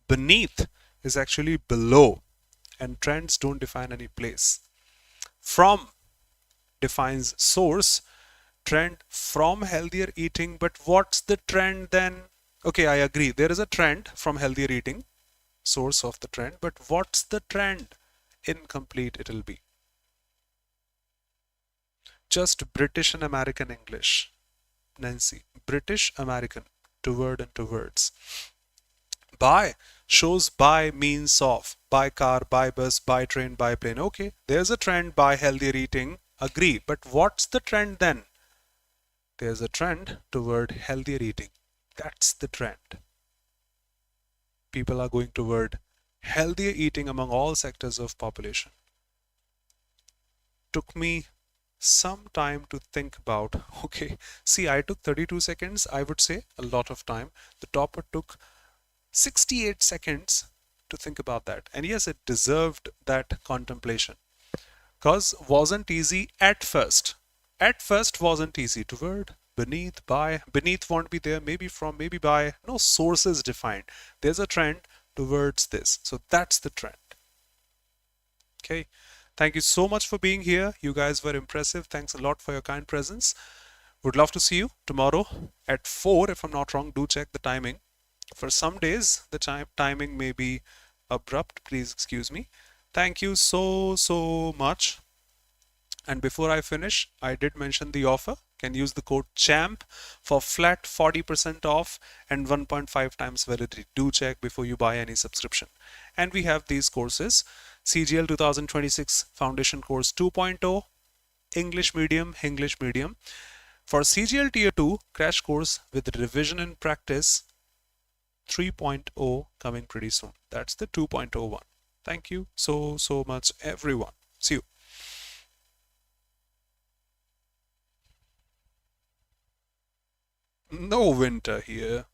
Beneath is actually below, and trends don't define any place. From defines source, trend from healthier eating, but what's the trend then? Okay, I agree. There is a trend from healthier eating, source of the trend, but what's the trend? Incomplete it'll be. Just British and American English. Nancy, British American, toward and towards. By shows by means of, by car, by bus, by train, by plane. Okay, there's a trend by healthier eating. Agree. But what's the trend then? There's a trend toward healthier eating. That's the trend. People are going toward healthier eating among all sectors of population. Took me some time to think about. Okay, see, I took 32 seconds, I would say a lot of time. The topper took 68 seconds to think about that. And yes, it deserved that contemplation. Because wasn't easy at first. At first wasn't easy. Toward, beneath, by. Beneath won't be there, maybe from, maybe by. No sources defined. There's a trend towards this. So that's the trend. Okay. Thank you so much for being here. You guys were impressive. Thanks a lot for your kind presence. Would love to see you tomorrow at 4 if I'm not wrong. Do check the timing. For some days, the timing may be abrupt. Please excuse me. Thank you so much. And before I finish, I did mention the offer. Can use the code CHAMP for flat 40% off and 1.5 times validity. Do check before you buy any subscription. And we have these courses: CGL 2026 Foundation Course 2.0, English Medium, Hinglish Medium. For CGL Tier 2 Crash Course with Revision and Practice 3.0 coming pretty soon. That's the 2.0 one. Thank you so much, everyone. See you. No winter here.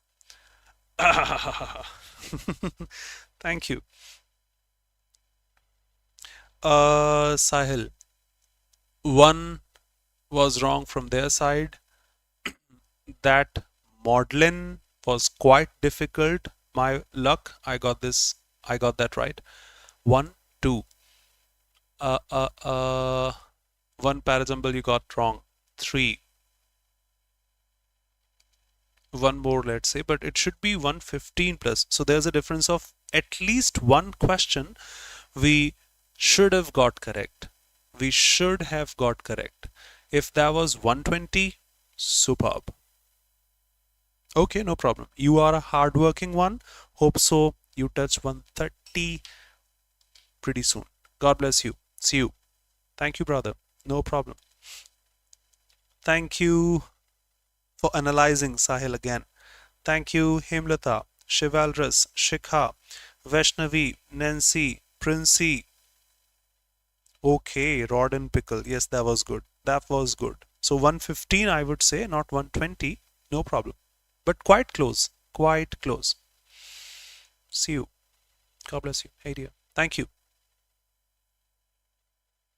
Thank you. Sahil, one was wrong from their side. That modeling was quite difficult. My luck, I got this. I got that right. 1, 2. One parajumble you got wrong. 3. One more, let's say, but it should be 115 plus. So there's a difference of at least one question we should have got correct. We should have got correct. If that was 120, superb. Okay, no problem. You are a hardworking one. Hope so. You touch 130 pretty soon. God bless you. See you. Thank you, brother. No problem. Thank you for analyzing, Sahil, again. Thank you, Himlata, Shivalras, Shikha, Vaishnavi, Nancy, Princey. Okay, Rod and Pickle. Yes, that was good. That was good. So 115, I would say, not 120. No problem. But quite close. Quite close. See you. God bless you. Hey dear. Thank you.